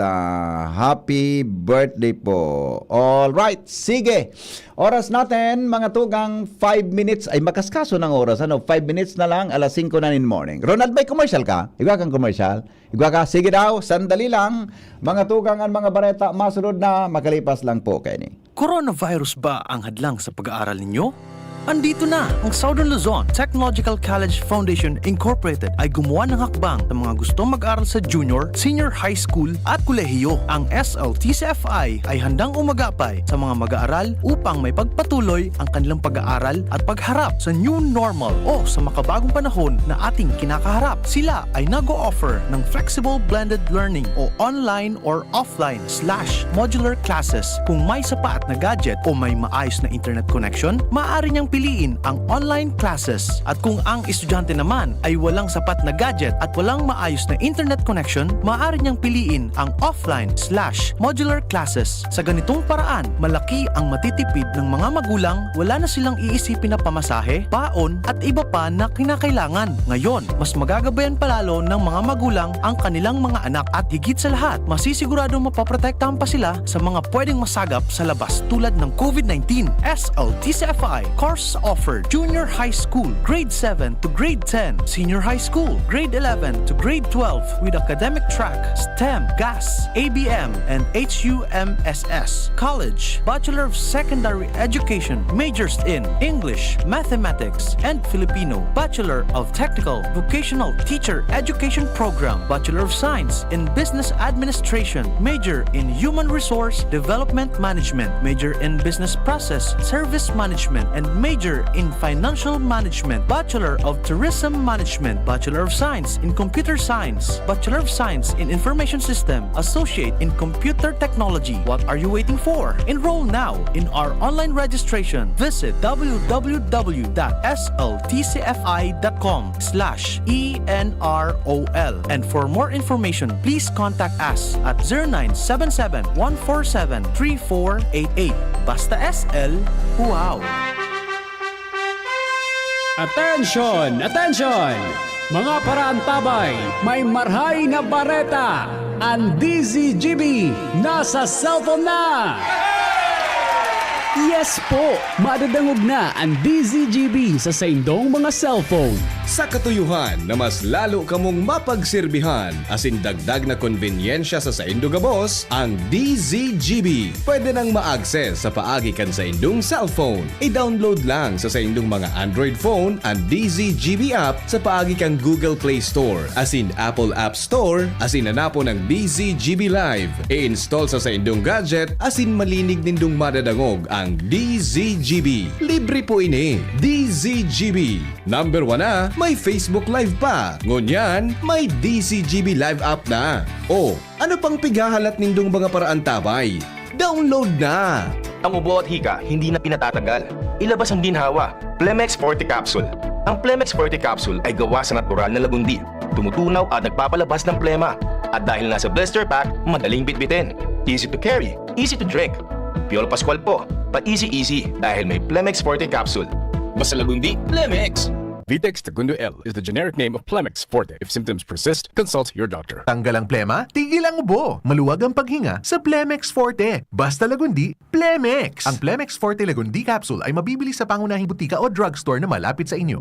Happy birthday po. All right, sige. Oras natin, mga tugang 5 minutes. Ay, makaskaso ng oras. 5 minutes na lang, alas 5 na in morning. Ronald, may commercial ka? Igwa kang commercial? Igwa ka? Sige daw, sandali lang. Mga tugang ang mga bareta, masunod na, makalipas lang po kayo ni. Coronavirus ba ang hadlang sa pag-aaral ninyo? Andito na ang Southern Luzon Technological College Foundation Incorporated ay gumawa ng hakbang sa mga gustong mag-aral sa junior, senior high school at kolehiyo. Ang SLTCFI ay handang umagapay sa mga mag-aaral upang may pagpatuloy ang kanilang pag-aaral at pagharap sa new normal o sa makabagong panahon na ating kinakaharap. Sila ay nag-o-offer ng flexible blended learning o online or offline/modular classes. Kung may sapat na gadget o may maayos na internet connection, maaari niyang piliin ang online classes. At kung ang estudyante naman ay walang sapat na gadget at walang maayos na internet connection, maaari niyang piliin ang offline/modular classes. Sa ganitong paraan, malaki ang matitipid ng mga magulang, wala na silang iisipin na pamasahe, baon at iba pa na kinakailangan. Ngayon, mas magagabayan palalo ng mga magulang ang kanilang mga anak at higit sa lahat, masisiguradong mapaprotektahan pa sila sa mga pwedeng masagap sa labas tulad ng COVID-19. SLTCFI course offered junior high school, grade 7 to grade 10, senior high school, grade 11 to grade 12 with academic track, STEM, GAS, ABM, and HUMSS. College, Bachelor of Secondary Education, majors in English, Mathematics, and Filipino. Bachelor of Technical Vocational Teacher Education Program, Bachelor of Science in Business Administration, major in Human Resource Development Management, major in Business Process Service Management, and major Major in Financial Management, Bachelor of Tourism Management, Bachelor of Science in Computer Science, Bachelor of Science in Information System, Associate in Computer Technology. What are you waiting for? Enroll now in our online registration. Visit www.sltcfi.com/ENROL. And for more information, please contact us at 0977-147-3488. Basta SL, wow! Attention! Attention! Mga parantabay, may marhay na bareta! Ang DZGB nasa cellphone na! Yes po! Madadangog na ang DZGB sa saindong mga cellphone. Sa katuyuhan na mas lalo kamong mapagserbihan asin dagdag na konbenyensya sa saindo gabos, ang DZGB pwede nang ma-access sa paagi kan sa indong cellphone. I-download lang sa saindong mga Android phone ang DZGB app sa paagi kang Google Play Store asin Apple App Store asin hanapo ng DZGB Live. I-install sa saindong gadget asin malinig nindong madadangog ang DZGB. Libre po ini. DZGB. Number 1 na, may Facebook Live pa. Ngunyan, may DZGB Live app na. O, ano pang pighahalat nindong mga paraan tabay? Download na! Ang ubo at hika hindi na pinatatagal. Ilabas ang ginhawa, Plemex Forte Capsule. Ang Plemex Forte Capsule ay gawa sa natural na lagundi. Tumutunaw at nagpapalabas ng plema. At dahil nasa blister pack, madaling bitbitin. Easy to carry, easy to drink. Piolo Pascual po, pa easy dahil may Plemex Forte Capsule. Basta lagundi, Plemex! Vitex Segundo L is the generic name of Plemex Forte. If symptoms persist, consult your doctor. Tanggal ang plema, tigil ang ubo. Maluwag ang paghinga sa Plemex Forte. Basta lagundi, Plemex! Ang Plemex Forte Lagundi Capsule ay mabibili sa pangunahing butika o drugstore na malapit sa inyo.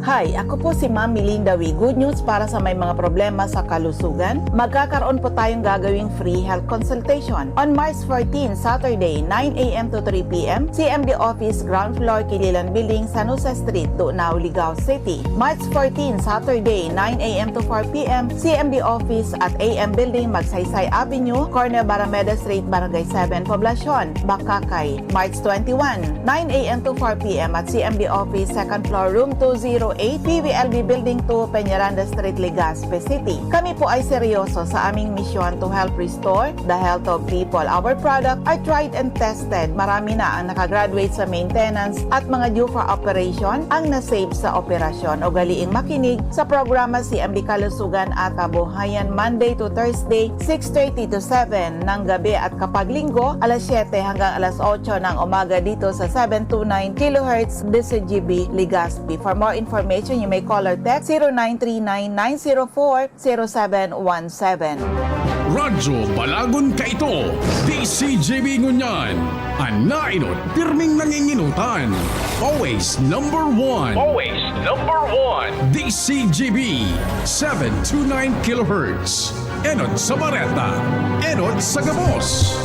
Hi, ako po si Ma'am Melinda Wee. Good news para sa may mga problema sa kalusugan. Magkakaroon po tayong gagawing free health consultation. On March 14, Saturday, 9 a.m. to 3 p.m., CMD Office, ground floor, Kililan Building, San Jose Street, Tunaw, Ligao City. March 14, Saturday, 9 a.m. to 4 p.m., CMD Office at AM Building, Magsaysay Avenue, corner Barameda Street, Barangay 7, Poblacion, Bakakay. March 21, 9 a.m. to 4 p.m. at CMD Office, second floor, room 208, PVLB Building 2, Peñaranda Street, Legazpi City. Kami po ay seryoso sa aming misyon to help restore the health of people. Our product are tried and tested. Marami na ang nakagraduate sa maintenance at mga due for operation ang nasave sa operasyon. O galiing makinig sa programa CMD Kalusugan at Kabuhayan Monday to Thursday, 6:30 to 7 ng gabi at kapag linggo, alas 7 hanggang alas 8 ng umaga dito sa 729 kHz DZGB Legazpi. For more information, you may call or text 0939-904-0717. Radyo Balagon Kaito, DCGB Ngunyan. Ang nainot, pirming nanginginutan. Always number one. Always number one. DCGB 729 kHz. Enot sa Bareta. Enot sa Gabos.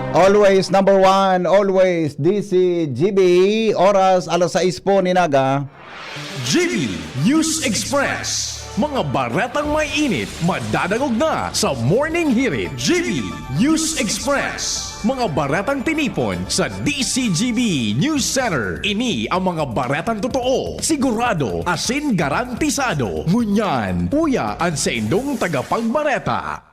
Always number 1, always DCGB. Oras alas 6 po ni Naga. GB News Express. Mga baretang may init, madadagog na sa Morning Hirit. GB News Express. Mga baretang tinipon sa DCGB News Center. Ini ang mga baretang totoo, sigurado, asin garantisado. Ngunyan, puya ang sa indong tagapagbareta.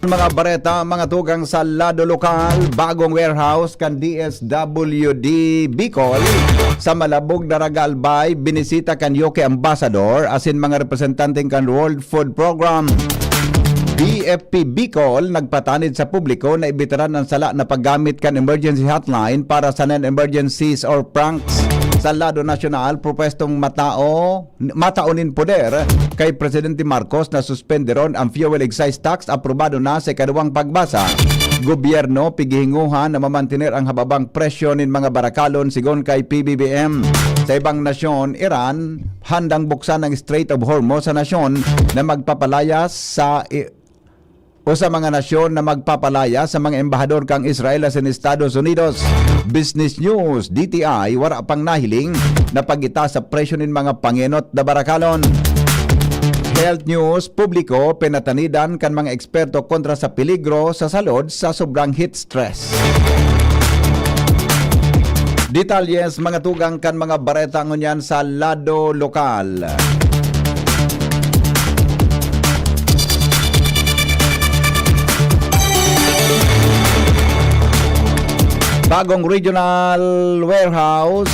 Mga bareta, mga tugang sa lado lokal, bagong warehouse kan DSWD Bicol sa Malabog, Daraga, Albay, binisita kan Yoke Ambassador asin mga representante kan World Food Program. BFP Bicol nagpatanid sa publiko na ibitaran ang sala na paggamit kan emergency hotline para sa non-emergencies or pranks. Sa lado nasyonal, propestong mataunin poder kay Presidente Marcos na suspenderon ang fuel excise tax, aprobado na sa ikaduwang pagbasa. Gobyerno pigihinguhan na mamantiner ang hababang presyo nin mga barakalon sigon kay PBBM. Sa ibang nasyon, Iran handang buksan ang Strait of Hormuz sa nasyon na magpapalayas sa o sa mga nasyon na magpapalaya sa mga embahador kang Israel sa Estados Unidos. Business News, DTI, wala pang nahiling na pagita sa presyo ng mga pangenot na barakalon. Health News, publiko, penatanidan kan mga eksperto kontra sa peligro sa salud sa sobrang heat stress. Detalyes, mga tugang kan mga bareta ngunyan sa lado lokal. Bagong regional warehouse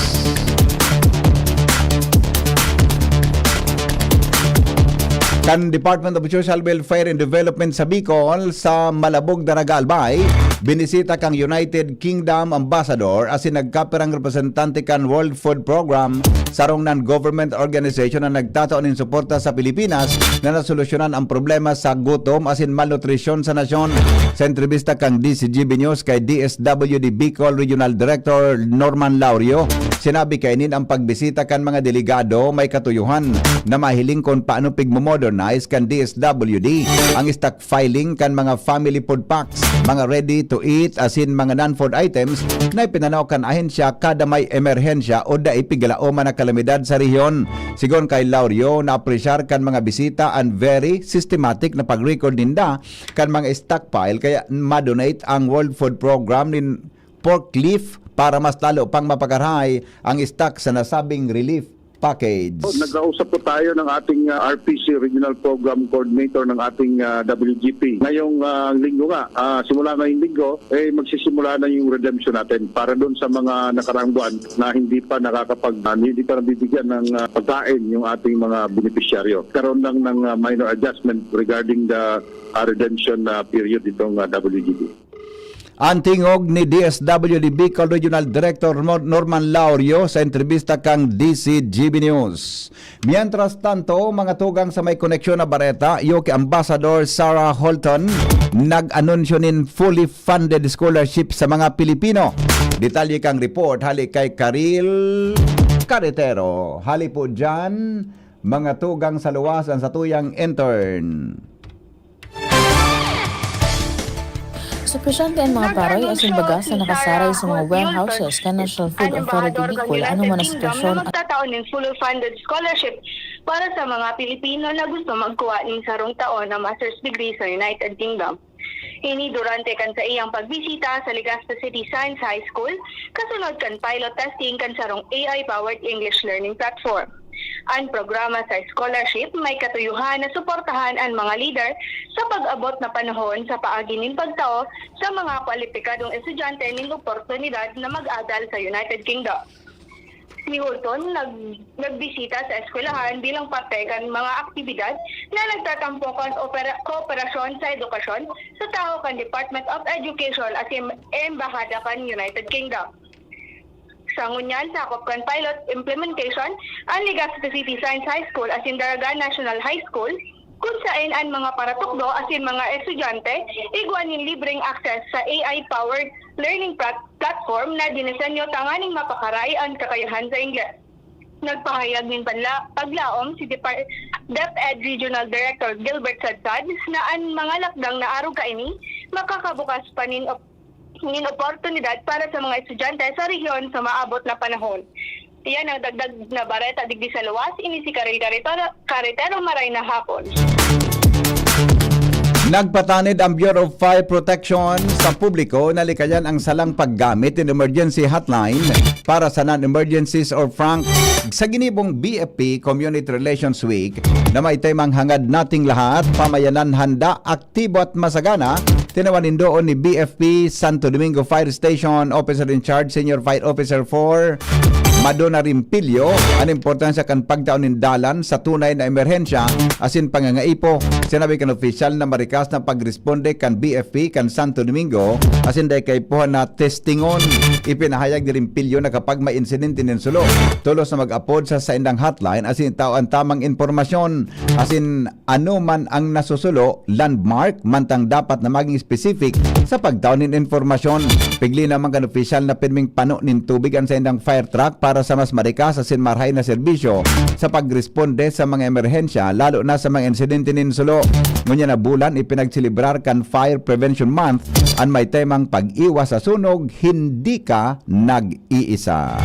kan Department of Social Welfare and Development sa Bicol sa Malabog, Daraga, Albay. Binisita kang United Kingdom Ambassador asin nagkaperang representante kan World Food Program sarong non-government organization na nagtataon ng suporta sa Pilipinas na nasolusyonan ang problema sa gutom asin malnutrisyon sa nasyon. Sa entrevista kang DCGB News kay DSWD Bicol Regional Director Norman Laurio, sinabi kainin ang pagbisita kan mga delegado may katuyuhan na mahiling kung paano pigmodernize kan DSWD ang stockpiling kan mga family food packs, mga ready to eat asin mga non-food items na ipinanaw kan ahensya kada may emerhensya o da ipigalaoma na kalamidad sa rehiyon. Sigon kay Laurio, na-apresyar kan mga bisita and very systematic na pag-record ninda kan mga stockpile kaya ma-donate ang World Food Program nin pork leaf para mas lalo pang mapagarahay ang stock sa nasabing relief package. Nag-ausap po tayo ng ating RPC Regional Program Coordinator ng ating WGP. Ngayong linggo nga, simula ngayong linggo, magsisimula na yung redemption natin para doon sa mga nakaraang buwan na hindi pa hindi pa nabibigyan ng pagkain yung ating mga beneficiaryo. Karoon lang ng minor adjustment regarding the redemption period itong WGP. Antingog ni DSWD Bicol Regional Director Norman Laurio sa entrevista kang DCGB News. Mientras tanto, mga tugang sa may koneksyon na bareta, yung Ambassador Sarah Holton nag-anunsyo nin fully funded scholarship sa mga Pilipino. Detalye kang report hali kay Karil Carretero. Hali po dyan, mga tugang sa luwasan sa tuyang intern. Sa presyente ang mga baroy as in bagas na nakasaray sa mga warehouses ka National Food Authority Bicol ano man ang sitwasyon at magtataon ng fully funded scholarship para sa mga Pilipino na gusto magkuha ng sarong taon na master's degree sa United Kingdom. Ini durante kan sa iyang pagbisita sa Legazpi City Science High School, kasunod kan pilot testing kan sarong AI-powered English learning platform. Ang programa sa scholarship may katuyuhan na suportahan ang mga leader sa pag-abot na panahon sa paagi ng pagtao sa mga kwalipikadong estudyante ng oportunidad na mag-adal sa United Kingdom. Si Holton nagbisita sa eskwelahan bilang parte kan mga aktibidad na nagtatampo kan kooperasyon sa edukasyon sa tao kan Department of Education at embahada kan United Kingdom. Sa ngunyan, sakop kan pilot implementation ang Legazpi City Science High School as in Daraga National High School kung saan ang mga paratukdo as in mga estudyante igwanin libreng access sa AI-powered learning platform na dinisenyo tanganing mapakaray ang kakayahan sa Ingles. Nagpahayag ng paglaom si DepEd Regional Director Gilbert Sadsad na ang mga lakdang na araw kaini makakabukas pa nin oportunidad para sa mga estudyante sa rehiyon sa maabot na panahon. Iyan ang dagdag na bareta digdi sa luwas, ini si Karil Carretero maray na hapon. Nagpatanid ang Bureau of Fire Protection sa publiko na likayan ang salang paggamit ng emergency hotline para sa non-emergencies or frank sa ginibong BFP Community Relations Week na may temang hangad nating lahat, pamayanan handa, aktibo at masagana. Tinawanin doon ni BFP Santo Domingo Fire Station Officer in Charge Senior Fire Officer 4 Madonna Rimpilyo ang importansya kan pagtaon ng dalan sa tunay na emerhensya asin pangangaipo. Sinabi kan opisyal na marikas na pagresponde kan BFP kan Santo Domingo asin day kay puhan na testingon. Ipinahayag ni Rimpilyo na kapag may insidente ng sulo, tulos na mag-upload sa indang hotline asin tao ang tamang informasyon asin ano man ang nasusulo, landmark, mantang dapat na maging specific sa pagtaon ng informasyon. Pigli naman kan opisyal na pirming pano ng tubig sa indang fire truck para para sa mas marikas asin marhay na serbisyo sa pagresponde sa mga emerhensya lalo na sa mga insidente ninsulo. Ngunya na bulan ipinagsilibrar kan Fire Prevention Month an may temang pag-iwas sa sunog, hindi ka nag-iisa.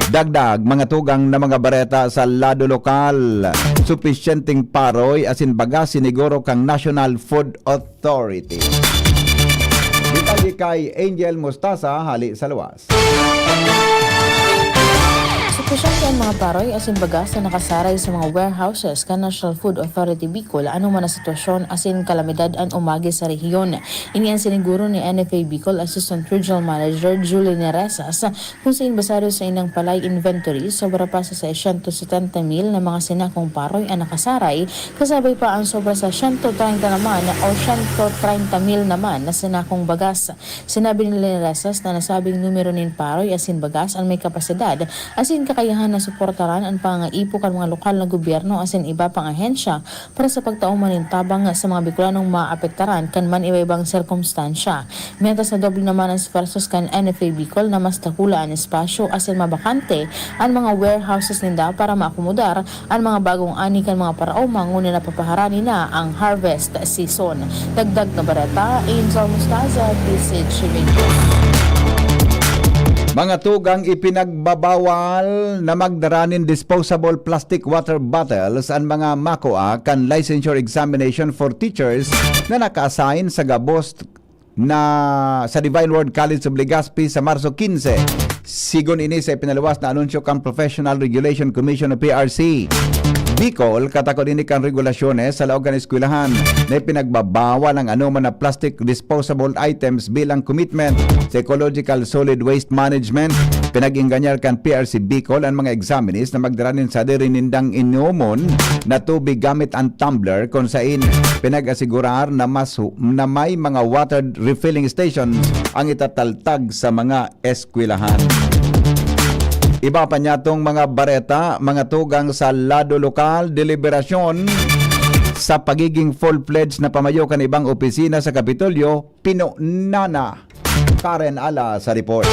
Dagdag, mga tugang na mga bareta sa lado lokal, supisyenteng paroy asin baga siniguro kang National Food Authority. Detalye kay Angel Mostasa, hali sa luwas. Supisyente ang mga paroy asin bagas na nakasaray sa mga warehouses kan National Food Authority Bicol ano man na sitwasyon asin kalamidad an umagi sa rehiyon. Ini ang siniguro ni NFA Bicol Assistant Regional Manager Julie Neresas kung sa inbasado sa inang palay inventory sobra pa sa 170,000 na mga sinakong paroy ang nakasaray kasabay pa ang sobra sa 130 naman o 130,000 naman na sinakong bagas. Sinabi ni Neresas na nasabing numero nin paroy asin bagas ang may kapasidad asin kakayahan na suportaran ang pangaipo kan mga lokal na gobyerno asin iba pang ahensya para sa pagtaong manintabang sa mga Bicolanong maapektaran kan man iba-ibang sirkumstansya. Mientras na doble naman ang esforsos kan NFA Bicol na mas takula ang espasyo asin mabakante ang mga warehouses ninda para maakomodar ang mga bagong ani kan mga paraoma ngunit napapaharani na ang harvest season. Dagdag na bareta, Angel Mustaza, PCH Radio. Mga tugang ipinagbabawal na magdaranin disposable plastic water bottles ang mga MACOA kan licensure examination for teachers na naka-assign sa gabos na sa Divine Word College of Legazpi sa Marso 15. Sigon ini sa ipinaluwas na anunsyo kang Professional Regulation Commission o PRC. Bicol, katakot ini kang regulasyones sa laog ng eskwelahan na ipinagbabawal ang anuman na plastic disposable items bilang commitment sa ecological solid waste management. Pinag-inganyar kan PRC Bicol ang mga examinees na magdaranin sa dirinindang inuman na tubig gamit ang tumbler kung sain pinag-asigurar na may mga water refilling stations ang itataltag sa mga eskwelahan. Iba pa niya tong mga bareta, mga tugang sa lado lokal, deliberasyon sa pagiging full-fledged na pamayo kan ibang opisina sa Kapitolyo, pinunana. Karen Ala sa report.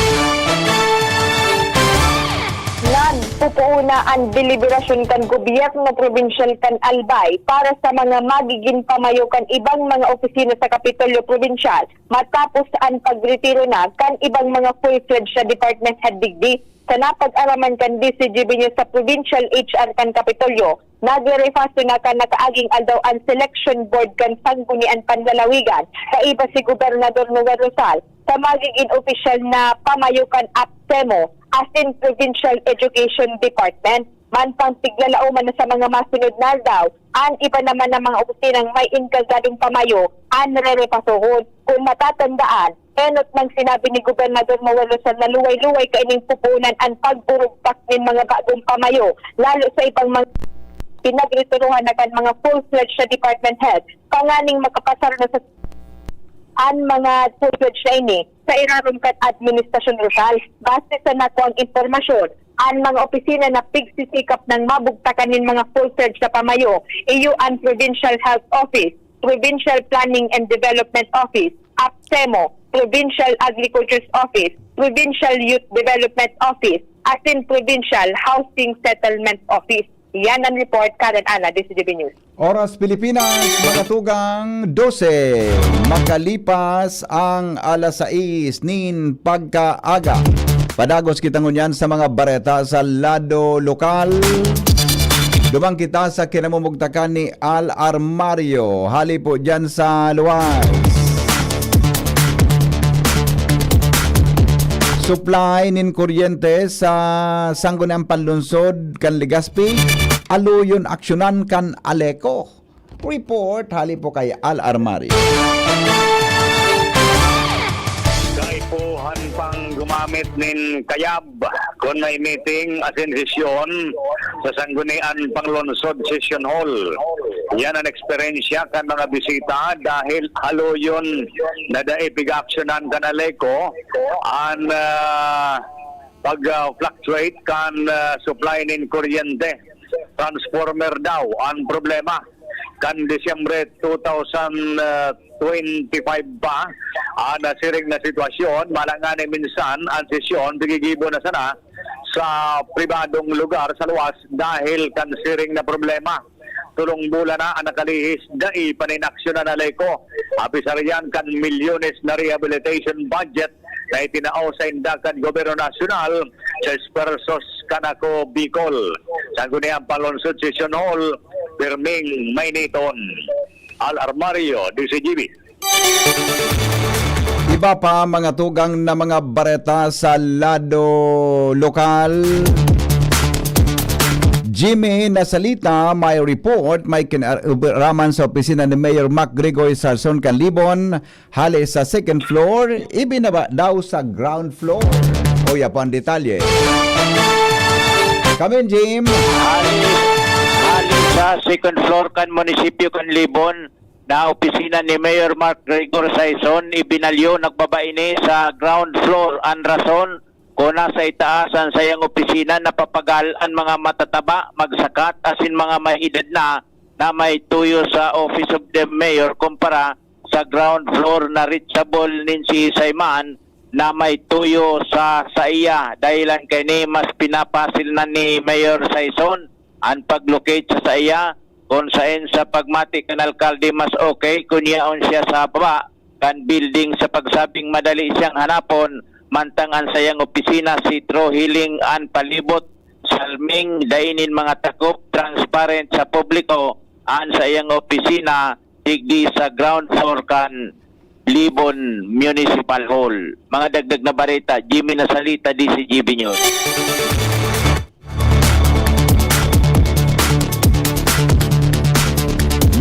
Pupuuna ang deliberasyon kan gobyerno provincial kan Albay para sa mga magiging pamayo kan ibang mga opisina sa Kapitolyo Provincial matapos ang pagretiro na kan ibang mga full-fledged sa department head digdi. Sa napag-araman kan DCGB niyo sa provincial HR kan Kapitolyo, nagre-refasto na kan nakaaging aldaw ang selection board kan Sanggunian Panlalawigan kaiba si Gobernador Noel Rosal sa magiging opisyal na pamayo kan APSEMO as in Provincial Education Department. Man pang tiglalauman na sa mga masunod na daw, ang iba naman ng mga opisinang may inkalgadong pamayo ang re-repasuhon. Kung matatandaan, enot nang sinabi ni Gobernador Noel Rosal na luway-luway kaining pupunan ang pagburugpak ng mga bagong pamayo, lalo sa ibang mga pinagrituruhan na kan mga full-fledged na department head, panganing makapasar na sa ang mga full-fledged na ini sa irarom kan Administrasyon Rosal. Base sa nakuang informasyon, ang mga opisina na pigsisikap ng mabugtakanin mga full-fledged na pamayo, iyo ang Provincial Health Office, Provincial Planning and Development Office, APSEMO, Provincial Agriculture's Office, Provincial Youth Development Office, as in Provincial Housing Settlement Office. Yan ang report, Karen Ana, DCGB News. Oras Pilipinas, mga tugang 12. Makalipas ang alas 6 nin pagkaaga. Padagos kita ngunyan sa mga bareta sa lado lokal. Dumang kita sa kinamumugtakan ni Al Armario. Hali po dyan sa luwas. Supply nin kuryente sa Sangguniang Panlunsod kan Legazpi, aluyon aksyonan kan Aleco. Report hali po kay Al Armario. Kaipuhan pang gumamit nin kayab kung may meeting asin sesyon sa Sanggunian Panlunsod Session Hall. Yan ang eksperyensya kan mga bisita dahil aluyon na daipig-aksyonan kan Aleco ang pag-fluctuate kan supply nin kuryente. Transformer daw ang problema. Kan Disyembre 2025 pa ang nasiring na sitwasyon, malangan minsan ang sesyon, bigigibo na sana sa pribadong lugar sa luwas dahil kansiring na problema. Tulong bula na ang nakalihis dai paninaksyon na nalay ko. Abisar yan kan milyones na rehabilitation budget na itinao sa Indakan Gobyerno Nasyonal sa Espersos Kanako Bicol. Sa Guniang Palonsod Session Hall, Birming, Mayniton. Al Armario, DCGB. Iba pa mga tugang na mga bareta sa lado lokal. Jimmy Nasalita may report may kinaraman sa opisina ni Mayor Mac Gregory Sarson Canlibon hali sa second floor, ibinaba daw sa ground floor. O yapan detalye. Come in, Jim. Hali sa second floor kan munisipyo kan Libon na opisina ni Mayor Mark Gregor Saison ibinalyo nagbabaini sa ground floor. Ang rason kung nasa itaasan sa iyang opisina napapagal ang mga matataba, magsakat asin mga may edad na may tuyo sa Office of the Mayor kumpara sa ground floor na reachable nin si Sayman na may tuyo sa iya. Dahilan kay ni mas pinapasil na ni Mayor Saison ang paglocate sa iya kung saan sa pagmati kan alkalde mas okay kung yaon siya sa baba kan building sa pagsabing madali siyang hanapon mantangan sa iyang opisina sitro hiling an palibot salming dainin mga takop transparent sa publiko an sa iyang opisina digdi sa ground floor kan Libon Municipal Hall. Mga dagdag na bareta, Jimmy Nasalita, DCGB News.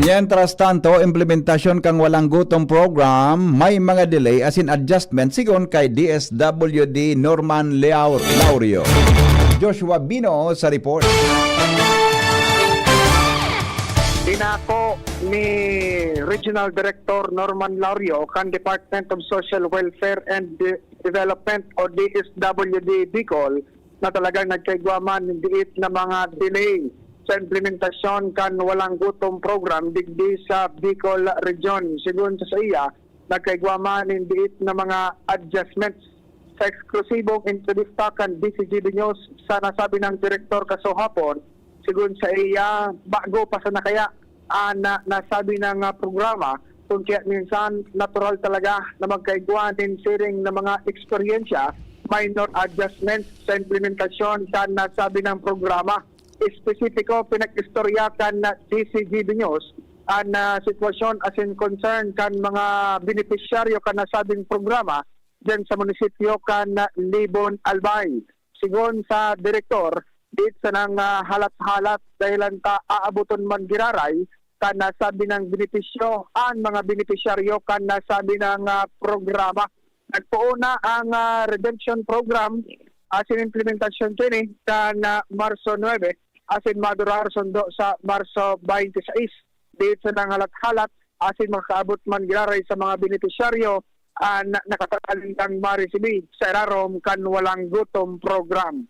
Mientras tanto, implementasyon kang walang gutom program, may mga delay as in adjustment sigon kay DSWD Norman Laurio. Joshua Bino sa report. Dinako ni Regional Director Norman Laurio kan Department of Social Welfare and Development o DSWD Bicol na talagang nagkaigwaman diit na mga delay sa implementasyon kan walang gutom program digdi sa Bicol Region. Sigun sa iya, nagkaigwaman diit na mga adjustments sa eksklusibong entrevista kan DCGB News sa nasabi ng Direktor kasahapon. Sigun sa iya, bago pa sa nakaya na nasabi ng programa kung kaya minsan natural talaga na magkaigwaman din siring ng mga eksperyensya, minor adjustments sa implementasyon kan nasabi ng programa. Espesipiko pinag-istorya kan DCGB News ang sitwasyon as in concern kan mga benepisyaryo kan nasabing programa dyan sa munisipyo kan Libon Albay. Sigon sa direktor, dit sa nang halat-halat dahilan ta aabuton man giraray kan nasabi ng benepisyo ang mga benepisyaryo kan nasabi ng programa. Nagpuuna ang redemption program as in implementasyon kini kan Marso 9 asin madurar sundo sa Marso 26. Dito sa nang halat-halat asin makaabot man giraray sa mga benepisyaryo nakatagaling kang marisibi sa irarom kan walang gutom program.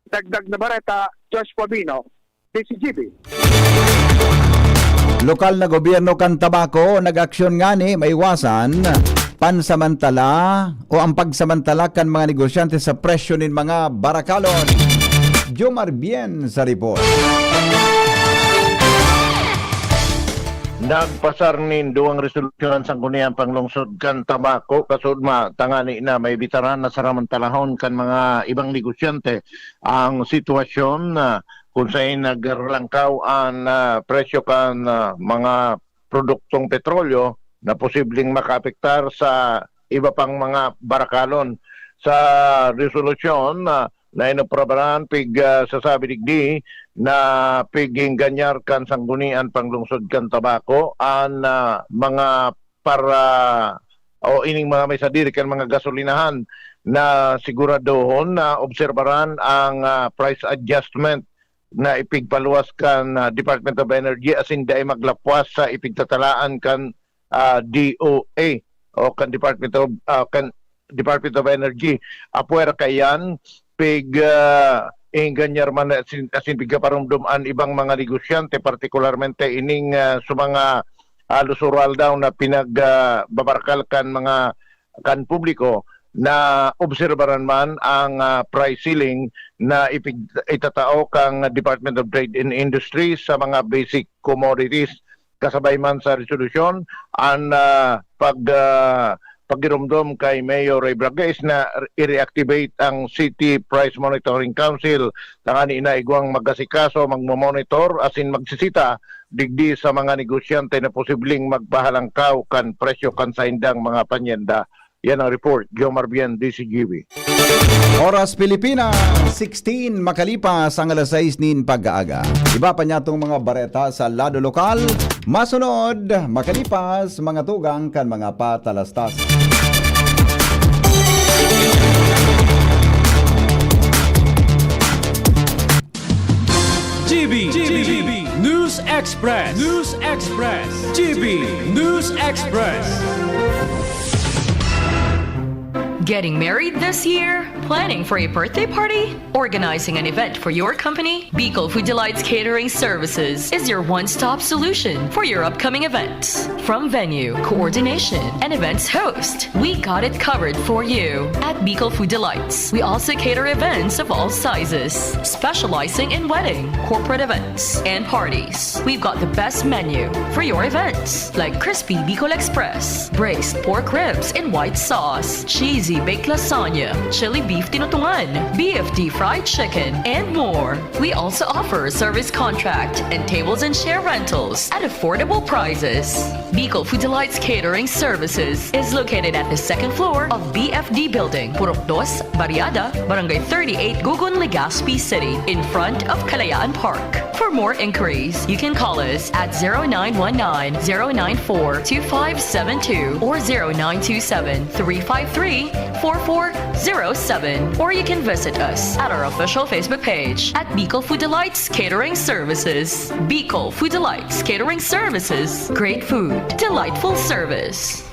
Dagdag na bareta, Josh Pabino, DCGB. Lokal na gobyerno kan Tabaco nag-aksyon ngani maiwasan pansamantala o ang pagsamantala kan mga negosyante sa presyo nin mga barakalon. Jomar Bien sa report. Nagpasar nin duwang resolusyonan sang Guniang Panglungsod kan Tabaco kasud tangani na may bitaran na saramantalahon kan mga ibang negosyante ang sitwasyon kung saan nagralangkaw ang presyo kan mga produktong petrolyo na posibleng makaapektar sa iba pang mga barakalon. Sa resolusyon na inaprobahan sasabi digdi na piging ganyar kan sanggunian panglungsod kan Tabaco ang mga para o ining mga may sadiri kan mga gasolinahan na siguradohon na obserbaran ang price adjustment na ipigpaluwas kan Department of Energy asin dai maglapwas sa ipigtatalaan kan DOA o kan Department of Energy. Apuer kayan inganyar man asin pigaparumduman ibang mga negosyante partikularmente ining sa mga lusural daw na pinagbabarkal kan mga kan publiko na obserbaran man ang price ceiling na itatao kang Department of Trade and Industry sa mga basic commodities kasabay man sa resolusyon ang pagdirumdum kay Mayor Ray Braga is na i-reactivate ang City Price Monitoring Council tangani na igwang magasikaso magmo-monitor asin magsisita digdi sa mga negosyante na posibleng magbahalangkaw kan presyo kan sa indang mga panyenda. Yan ang report, Jomar Bien, DCGB. Oras Pilipinas, 16 makalipas ang alas 6 nin pag-aaga. Iba pa niya itong mga bareta sa lado lokal. Masunod, makalipas mga tugang kan mga patalastas. GB News Express. GB News Express. Getting married this year? Planning for a birthday party? Organizing an event for your company? Bicol Food Delights Catering Services is your one-stop solution for your upcoming events. From venue, coordination, and events host, we got it covered for you. At Bicol Food Delights, we also cater events of all sizes, specializing in wedding, corporate events, and parties. We've got the best menu for your events, like crispy Bicol Express, braised pork ribs in white sauce, cheesy baked lasagna, chili beef tinutungan, BFD fried chicken, and more. We also offer a service contract and tables and chair rentals at affordable prices. Bicol Food Delights Catering Services is located at the second floor of BFD Building, Purok 2, Barriada, Barangay 38, Gugun, Legazpi City, in front of Kalayaan Park. For more inquiries, you can call us at 0919-094-2572 or 0927-353-4407, or you can visit us at our official Facebook page at Bicol Food Delights Catering Services. Bicol Food Delights Catering Services. Great food, delightful service.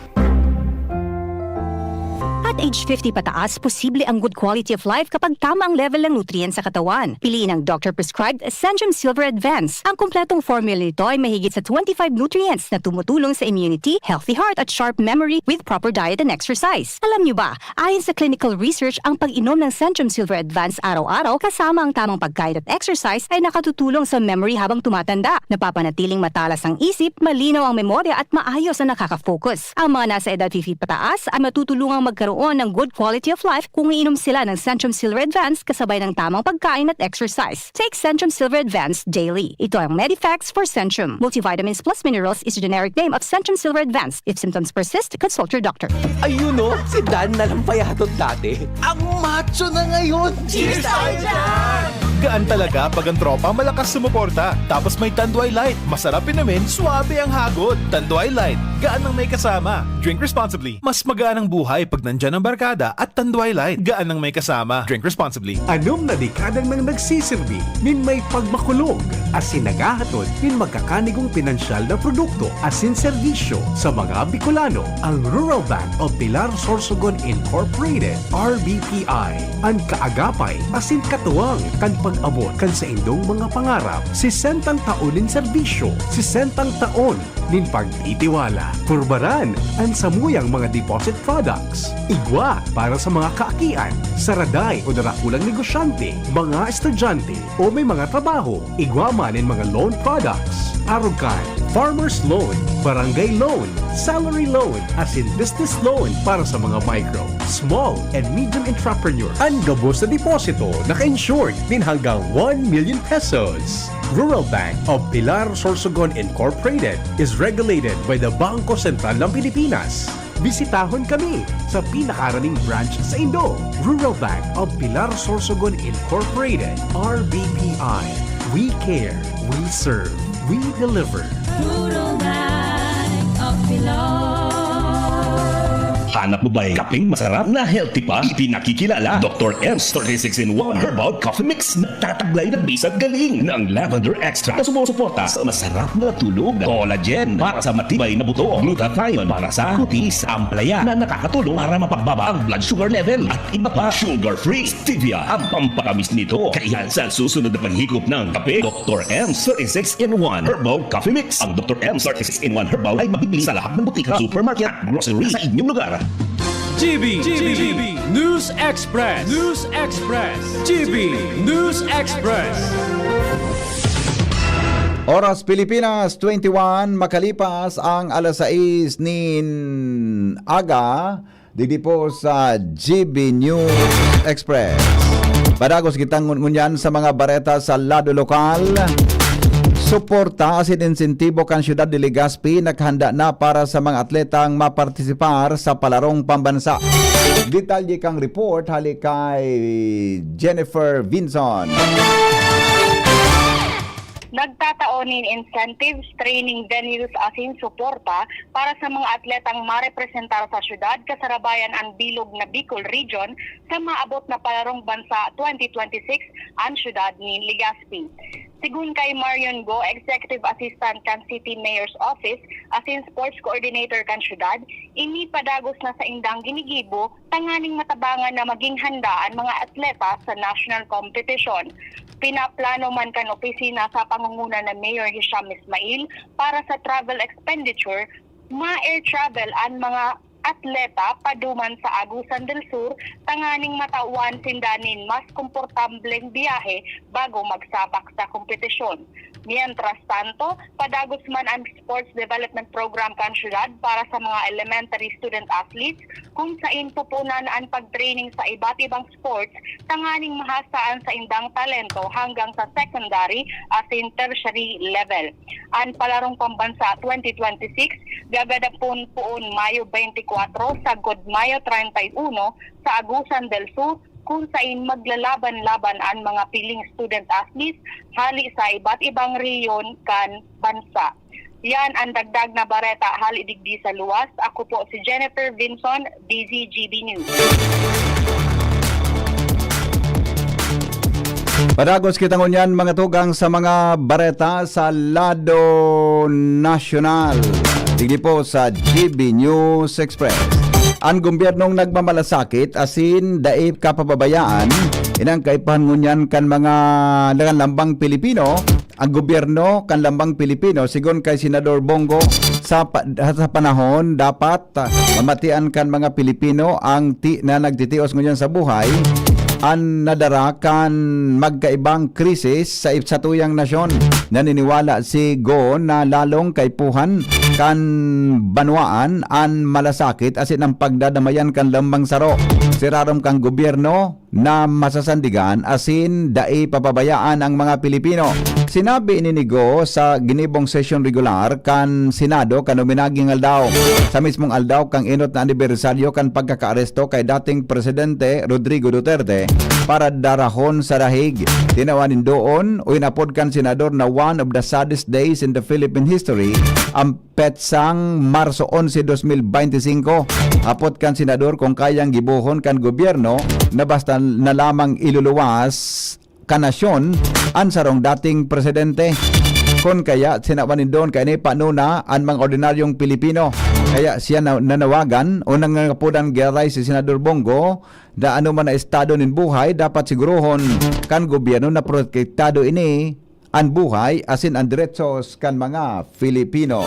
At age 50 pataas, posible ang good quality of life kapag tama ang level ng nutrients sa katawan. Piliin ang doctor-prescribed Centrum Silver Advance. Ang kumpletong formula nito ay mahigit sa 25 nutrients na tumutulong sa immunity, healthy heart at sharp memory with proper diet and exercise. Alam niyo ba, ayon sa clinical research, ang pag-inom ng Centrum Silver Advance araw-araw kasama ang tamang pagkain at exercise ay nakatutulong sa memory habang tumatanda. Napapanatiling matalas ang isip, malinaw ang memorya at maayos na nakaka-focus. Ang mga nasa edad 50 pataas ay matutulungang magkaroon ng good quality of life kung iinom sila ng Centrum Silver Advance kasabay ng tamang pagkain at exercise. Take Centrum Silver Advance daily. Ito ang Medifax for Centrum. Multivitamins plus minerals is a generic name of Centrum Silver Advance. If symptoms persist, consult your doctor. Ayun o, si Dan na lang payatot dati. Ang macho na ngayon! Cheers tayo dyan! Gaan talaga pag ang tropa malakas sumuporta. Tapos may Tanduay Light. Masarap inumin, suabe ang hagod. Tanduay Light, gaan ang may kasama. Drink responsibly. Mas magaan ang buhay pag nandyan ang barkada at Tanduay Light. Gaan ang may kasama. Drink responsibly. Anom na dekadang nang nagsisilbi, nin may pagmakulog, asin nagahatod, nin magkakanigong pinansyal na produkto, asin serbisyo sa mga Bicolano, ang Rural Bank of Pilar Sorsogon Incorporated, RBPI, ang kaagapay, asin katuwang, kan pag-abot kan sa indong mga pangarap, 60 taon nin serbisyo, 60 taon nin pagtitiwala. Purbaran ang samuyang mga deposit products. Igwa para sa mga kaakian, saraday o narakulang negosyante, mga estudyante o may mga trabaho. Igwa man in mga loan products. Arugan, farmer's loan, barangay loan, salary loan, as in business loan para sa mga micro, small and medium entrepreneur. Ang gabos na deposito naka-insured din hanggang 1 million pesos. Rural Bank of Pilar Sorsogon Incorporated is regulated by the Bangko Sentral ng Pilipinas. Bisitahon kami sa pinakaraning branch sa Indo. Rural Bank of Pilar Sorsogon Incorporated, RBPI. We care, we serve, we deliver. Rural Bank of Pilar. Hanap mo ba'y kapeng masarap na healthy pa? Ipinakikilala Dr. M's 36-in-1 Herbal Coffee Mix na tataglay na bisag galing ng lavender extract na sumusuporta sa masarap na tulog, collagen para sa matibay na buto, glutathione para sa kutis, amplaya na nakakatulong para mapagbaba ang blood sugar level at iba pa, sugar-free stevia ang pampakamis nito. Kaya sa susunod na paghigop ng kape, Dr. M's 36-in-1 Herbal Coffee Mix. Ang Dr. M's 36-in-1 Herbal ay mabibili sa lahat ng butika, supermarket at grocery sa inyong lugar. GB News Express. GB News Express. Oras Pilipinas, 21, makalipas ang alas 6 nin aga, didi po sa GB News Express. Padagos kitang ngunyan sa mga bareta sa lado lokal. Suporta asin insentibo kan Syudad de Legazpi naghanda na para sa mga atletang mapartisipar sa palarong pambansa. Detalye kang report hali kay Jennifer Vinson. Nagtataonin incentives, training venues asin suporta para sa mga atletang marepresentar sa syudad, kasarabayan ang bilog na Bicol Region sa maabot na palarong bansa 2026 ang syudad ni Legazpi. Sigun kay Marion Go, Executive Assistant kan City Mayor's Office, asin Sports Coordinator kan syudad, inipadagos na sa indang ginigibo, tanganing matabangan na maging handa ang mga atleta sa national competition. Pinaplano man kan opisina sa pangunguna ng Mayor Hisham Ismail para sa travel expenditure, ma-air travel ang mga atleta paduman sa Agusan del Sur, tanganing matauan sindanin mas komportableng biyahe bago magsabak sa kompetisyon. Mientras tanto, padagos man ang Sports Development Program kan syudad para sa mga elementary student athletes kung saan pupunan ang pag-training sa iba't ibang sports, tanganing mahasaan sa indang talento hanggang sa secondary asin tertiary level. Ang palarong pambansa 2026 gagadapon poon Mayo 24 sa Mayo 31 sa Agusan del Sur, kung saan maglalaban-laban ang mga piling student athletes hali sa iba't ibang rehiyon kan bansa. Yan ang dagdag na bareta hali digdi sa luwas. Ako po si Jennifer Vinson, DZGB News. Padagos kita ngunyan mga tugang sa mga bareta sa lado nasyonal. Digdi po sa GB News Express. Ang gobyernong nagmamalasakit asin daip kapababayaan inang kaipahan ngunyan kan mga lambang Pilipino. Ang gobyerno kan lambang Pilipino sigon kay Senador Bongo sa panahon dapat mamatian kan mga Pilipino ang na nagtitios ngunyan sa buhay ang nadarakan magkaibang krisis sa satuyang nasyon. Naniniwala si Go na lalong kaipuhan kan banwaan an malasakit asin ang pagdadamayan kan lambang saro. Sirarom kang gobyerno na masasandigan asin dai papabayaan ang mga Pilipino. Sinabi ni Go sa ginibong session regular kan Senado kan uminaging aldaw. Sa mismong aldaw kang inot na anibersaryo kan pagkakaaresto kay dating Presidente Rodrigo Duterte para darahon sa dahig. Tinawanin doon o inapod kan Senador na one of the saddest days in the Philippine history ang petsang Marso 11, 2025. Apot kan Senador kung kayang gibuhon kan gobyerno na basta na lamang iluluwas kanasyon ang sarong dating presidente. Kon kaya sinawanin doon kay ni panuna ang mga ordinaryong Pilipino. Kaya siya nanawagan o nangangapudan giray si Senador Bongo na ano man na estado nin buhay dapat siguruhon kan gobyerno na protektado ini ang buhay asin ang diretsos kan mga Filipino.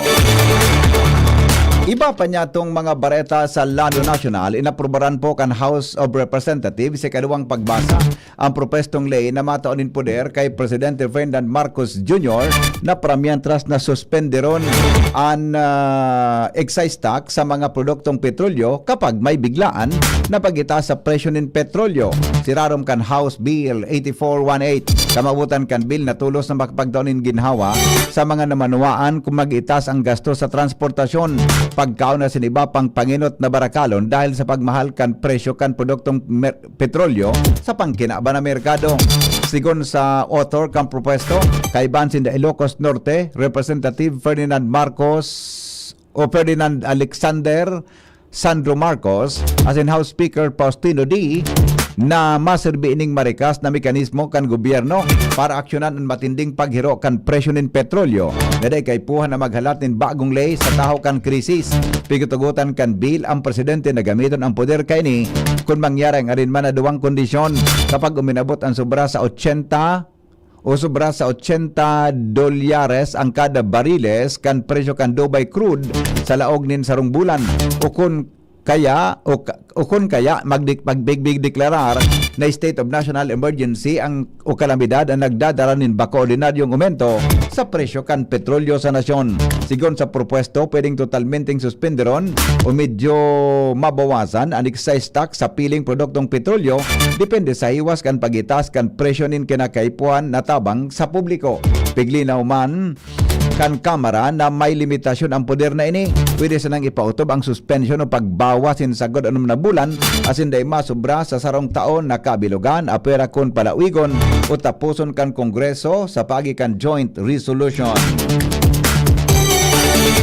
Iba pa niya itong mga bareta sa lado nasyonal, inaprubaran po kan House of Representatives sa kaduwang pagbasa ang propestong ley na mataonin poder kay Presidente Ferdinand Marcos Jr. na pramiantras na suspenderon ang excise tax sa mga produktong petrolyo kapag may biglaan na pagitaas sa presyo ng petrolyo. Sirarom kan House Bill 8418, kamabutan kan bill na tulos na makapagdaonin ginhawa sa mga namanuaan kung mag-itas ang gasto sa transportasyon. Pagkaon na siniba pang panginot na barakalon dahil sa pagmahal kan presyo kan produktong petrolyo sa pangkinaba na merkado. Sigon sa author kan propuesto kay Bansin de Ilocos Norte, Representative Ferdinand Alexander Sandro Marcos, asin House Speaker Faustino D, na maserbi ining marikas na mekanismo kan gobyerno para aksyonan ang matinding paghiro kan presyo nin petrolyo. Naday kay puhan na maghalat nin bagong ley sa tahaw kan krisis. Pigutugutan kan bill ang presidente na gamiton ang poder kay ni kung mangyari ang arinman na duwang kondisyon kapag uminabot ang sobra sa 80 $80 ang kada bariles kan presyo kan Dubai crude sa laog nin sarong bulan o kung kaya o kung kaya magbig deklarar na state of national emergency o kalamidad ang nagdadala nin baka ordinaryong aumento sa presyo kan petrolyo sa nasyon. Sigon sa propuesto, pwedeng totalmenteng suspenderon o medyo mabawasan ang excise tax sa piling produktong petrolyo depende sa iwas kan pagitas kan presyo nin kinakaipuan na tabang sa publiko. Piglinaw man kan Kamara na may limitasyon ang poder na ini. Pwede sanang ipautob ang suspension o pagbawas in sagod anum na bulan asin day masobra sa sarong taon na kabilugan apera kon palauigon o tapuson kan Kongreso sa pagi kan joint resolution.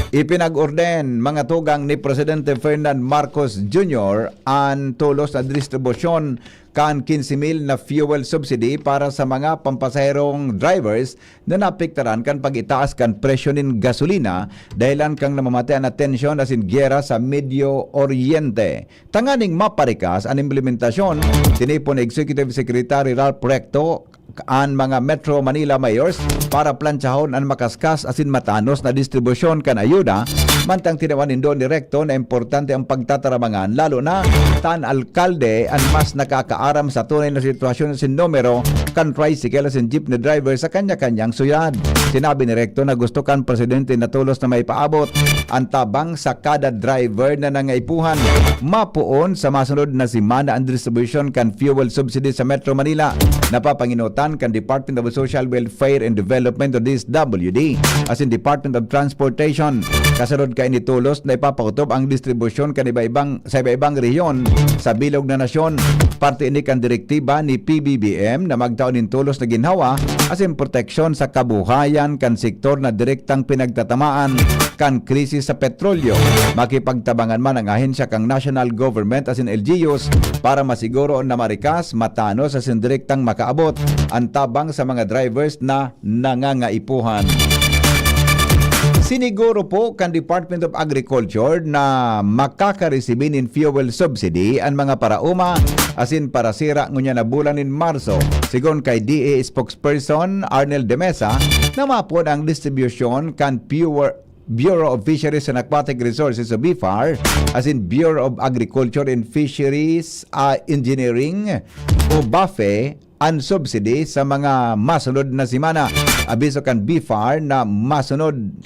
Ipinag-orden mga tugang ni Presidente Ferdinand Marcos Jr. ang tulos na distribusyon kan 15,000 na fuel subsidy para sa mga pampasaherong drivers na napiktaran kan pag-itaas kan presyo nin gasolina dahilan kang namamatay na tensyon asin gyera sa Medio Oriente. Tanganing maparikas ang implementasyon, tinipon Executive Secretary Ralph Recto ang mga Metro Manila mayors para planchahon ang makaskas asin matanos na distribusyon kan ayuda, mantang tinawanin doon direkto na importante ang pagtatarabangan lalo na tan alkalde ang mas nakakaaram sa tunay na sitwasyon sin numero kan tricycle asin jeepney driver sa kanya-kanyang suyad. Sinabi ni Recto na gusto kan presidente na tulos na may paabot ang tabang sa kada driver na nangaipuhan. Mapuon sa masunod na simana ang distribution kan fuel subsidy sa Metro Manila. Napapanginutan kan Department of Social Welfare and Development o DSWD asin Department of Transportation. Kasunod kay ni tulos na ipapakutob ang distribusyon kan sa iba-ibang rehiyon sa bilog na nasyon. Parte ini kan direktiba ni PBBM na magtaon nin tulos na ginhawa asin proteksyon sa kabuhayan kan sektor na direktang pinagtatamaan kan krisis sa petrolyo. Makipagtabangan man ang ahensya kang national government asin LGUs para masiguro na marikas, matanos asin direktang makaabot ang tabang sa mga drivers na nangangaipuhan. Siniguro po kan Department of Agriculture na makakaresibin in fuel subsidy ang mga parauma asin parasira ngunya na bulan in Marso. Sigon kay DA spokesperson Arnel de Mesa, na mapon ang distribution kan Bureau of Fisheries and Aquatic Resources o BFAR asin Bureau of Agriculture and Fisheries Engineering o BAFE ang subsidy sa mga masunod na simana. Abiso kan BFAR na masunod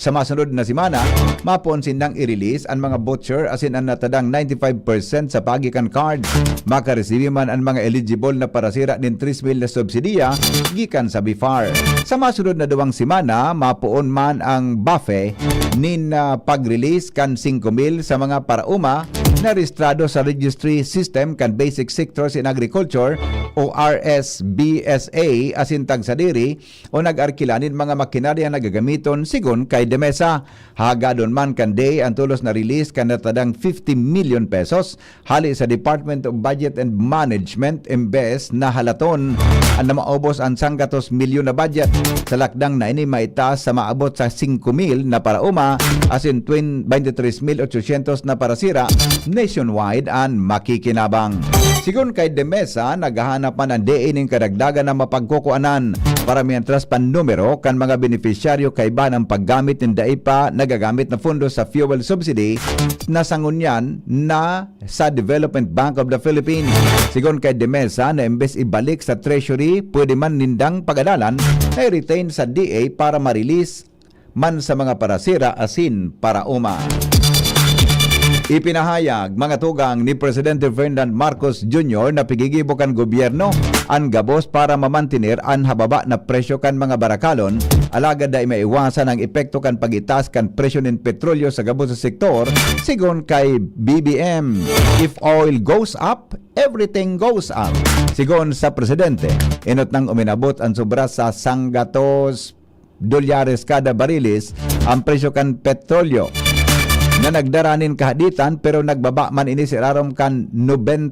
na simana, mapon sindang i-release ang mga butcher asin ang natadang 95% sa pagikan card. Makareceive man ang mga eligible na parasira nin 3,000 na subsidiya gikan sa BFAR. Sa masunod na duwang simana, mapuon man ang BAFE nin pag-release kan 5,000 sa mga parauma na rehistrado sa registry system kan Basic Sectors in Agriculture o RSBSA asin tagsadiri o nag-arkilanin mga makinarya na gagamiton sigon kay de Mesa. Hagadon man kan day ang tulos na release kan natadang 50 million pesos hali sa Department of Budget and Management imbes na halaton ang maubos ang 100 milyon na budget sa lakdang na ini maitaas sa maabot sa 5,000 na parauma asin 23,800 na parasira nationwide ang makikinabang. Sigon kay de Mesa, naghahanap man ang DA ng kadagdagan na mapagkukuanan para mientras pan numero kan mga beneficiaryo kay ba ng paggamit ng DAIPA nagagamit na fundo sa fuel subsidy na sangunyan na sa Development Bank of the Philippines. Sigon kay de Mesa na imbes ibalik sa Treasury, pwede man nindang pagadalan ay retain sa DA para ma-release man sa mga parasira asin parauma. Ipinahayag mga tugang ni Presidente Ferdinand Marcos Jr. na pigigibo kan gobyerno ang gabos para mamantinir ang hababa na presyo kan mga barakalon alagad ay maiwasan ang epekto kan pag-itaas kan presyo ng petrolyo sa gabos sa sektor. Sigon kay BBM, if oil goes up, everything goes up. Sigon sa Presidente, inot nang uminabot ang sobra sa $100 kada bariles ang presyo kan petrolyo na nagdaranin kahaditan pero nagbaba man ini si rarom kan $90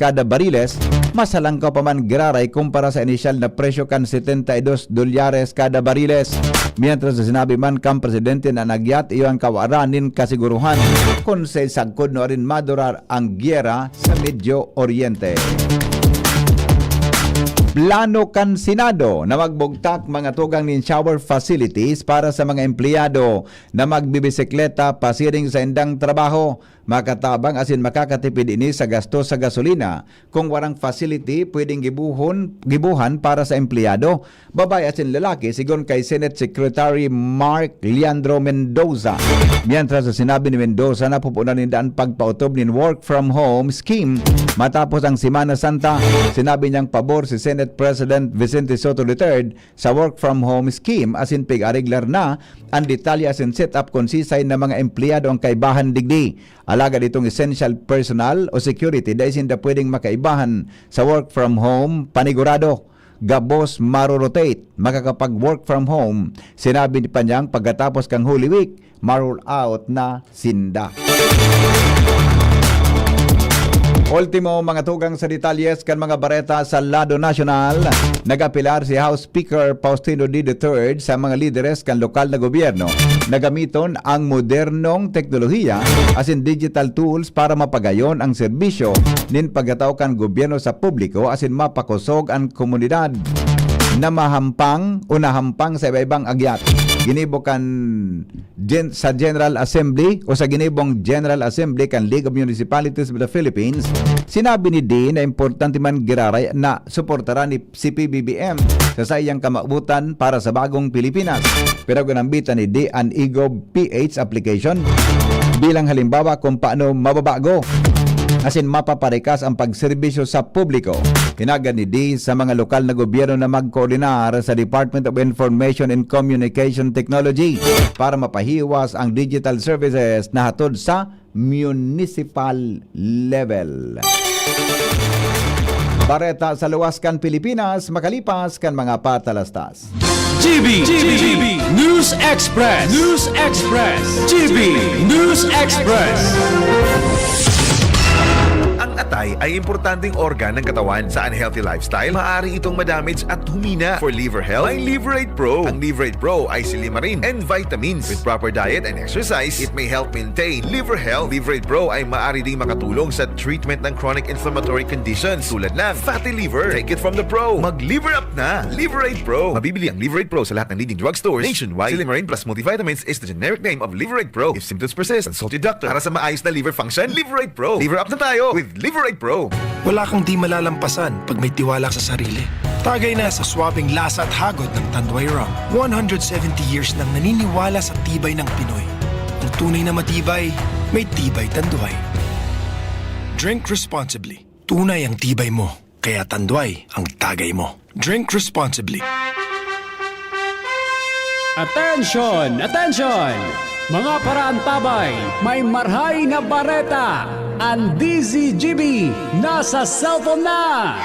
kada bariles, masalangkaw pa man giraray kumpara sa inisyal na presyo kan $72 kada bariles. Mientras sinabi man kan presidente na nagyat iyo ang kawaranin kasiguruhan kung sa sagkod no rin madurar ang gyera sa Medio Oriente. Plano kan Senado na magbugtak mga tugang nin shower facilities para sa mga empleyado na magbibisikleta pasiring sa indang trabaho. Makatabang asin makakatipid ini sa gasto sa gasolina kung warang facility pwedeng gibuhan para sa empleyado. Babae asin lalaki sigon kay Senate Secretary Mark Leandro Mendoza. Mientras sa sinabi ni Mendoza na pupunan nindaan pagpautob nin work from home scheme matapos ang Semana Santa. Sinabi niyang pabor si Senate President Vicente Soto III sa work from home scheme asin pig-ariglar na ang detalye asin set up konsisay na mga empleyado ang kaibahan digdi. Alaga ditong essential personnel o security dahil hindi pwedeng makaibahan sa work from home panigurado. Gabos maro-rotate, makakapag-work from home. Sinabi pa niyang pagkatapos kang Holy Week, maroll out na sinda. Ultimo mga tugang sa detalyes kan mga bareta sa lado nasyonal. Nagapilar si House Speaker Faustino D. III sa mga lideres kan lokal na gobyerno na gamiton ang modernong teknolohiya asin digital tools para mapagayon ang serbisyo nin pagkatao kan gobyerno sa publiko asin mapakusog ang komunidad na mahampang o nahampang sa iba-ibang agyat. Ginibo kan sa General Assembly o sa ginibong General Assembly kan League of Municipalities of the Philippines, sinabi ni D na importante man giraray na suportaran ni CPBBM sa sayang kamabutan para sa bagong Pilipinas. Pero ginambitan ni D ang EGOV PH application bilang halimbawa kung paano mababago asin mapaparikas ang pagserbisyo sa publiko. Hinagan ni D sa mga lokal na gobyerno na magkoordinar sa Department of Information and Communication Technology para mapahiwas ang digital services na hatod sa municipal level. Bareta sa luwaskan Pilipinas, makalipas kan mga patalastas. GB News Express. GB News Express. Ang atay ay importanteng organ ng katawan. Sa unhealthy lifestyle, maaari itong madamage at humina. For liver health, may Liverate Pro. Ang Liverate Pro ay silimarin and vitamins. With proper diet and exercise, it may help maintain liver health. Liverate Pro ay maaari ding makatulong sa treatment ng chronic inflammatory conditions tulad ng fatty liver. Take it from the pro. Mag-liver up na. Liverate Pro. Mabibili ang Liverate Pro sa lahat ng leading drugstores nationwide. Silimarin plus multivitamins is the generic name of Liverate Pro. If symptoms persist, consult your doctor. Para sa maayos na liver function, Liverate Pro. Liver up na tayo with Liverate Pro. Wala kang di malalampasan pag may tiwala sa sarili. Tagay na sa swabing lasa at hagod ng Tanduay Rum. 170 years nang naniniwala sa tibay ng Pinoy. Ang tunay na matibay, may tibay Tanduay. Drink responsibly. Tunay ang tibay mo, kaya Tanduay ang tagay mo. Drink responsibly. Attention! Attention! Mga paraantabay, may marhay na bareta. Ang DZGB nasa cellphone na!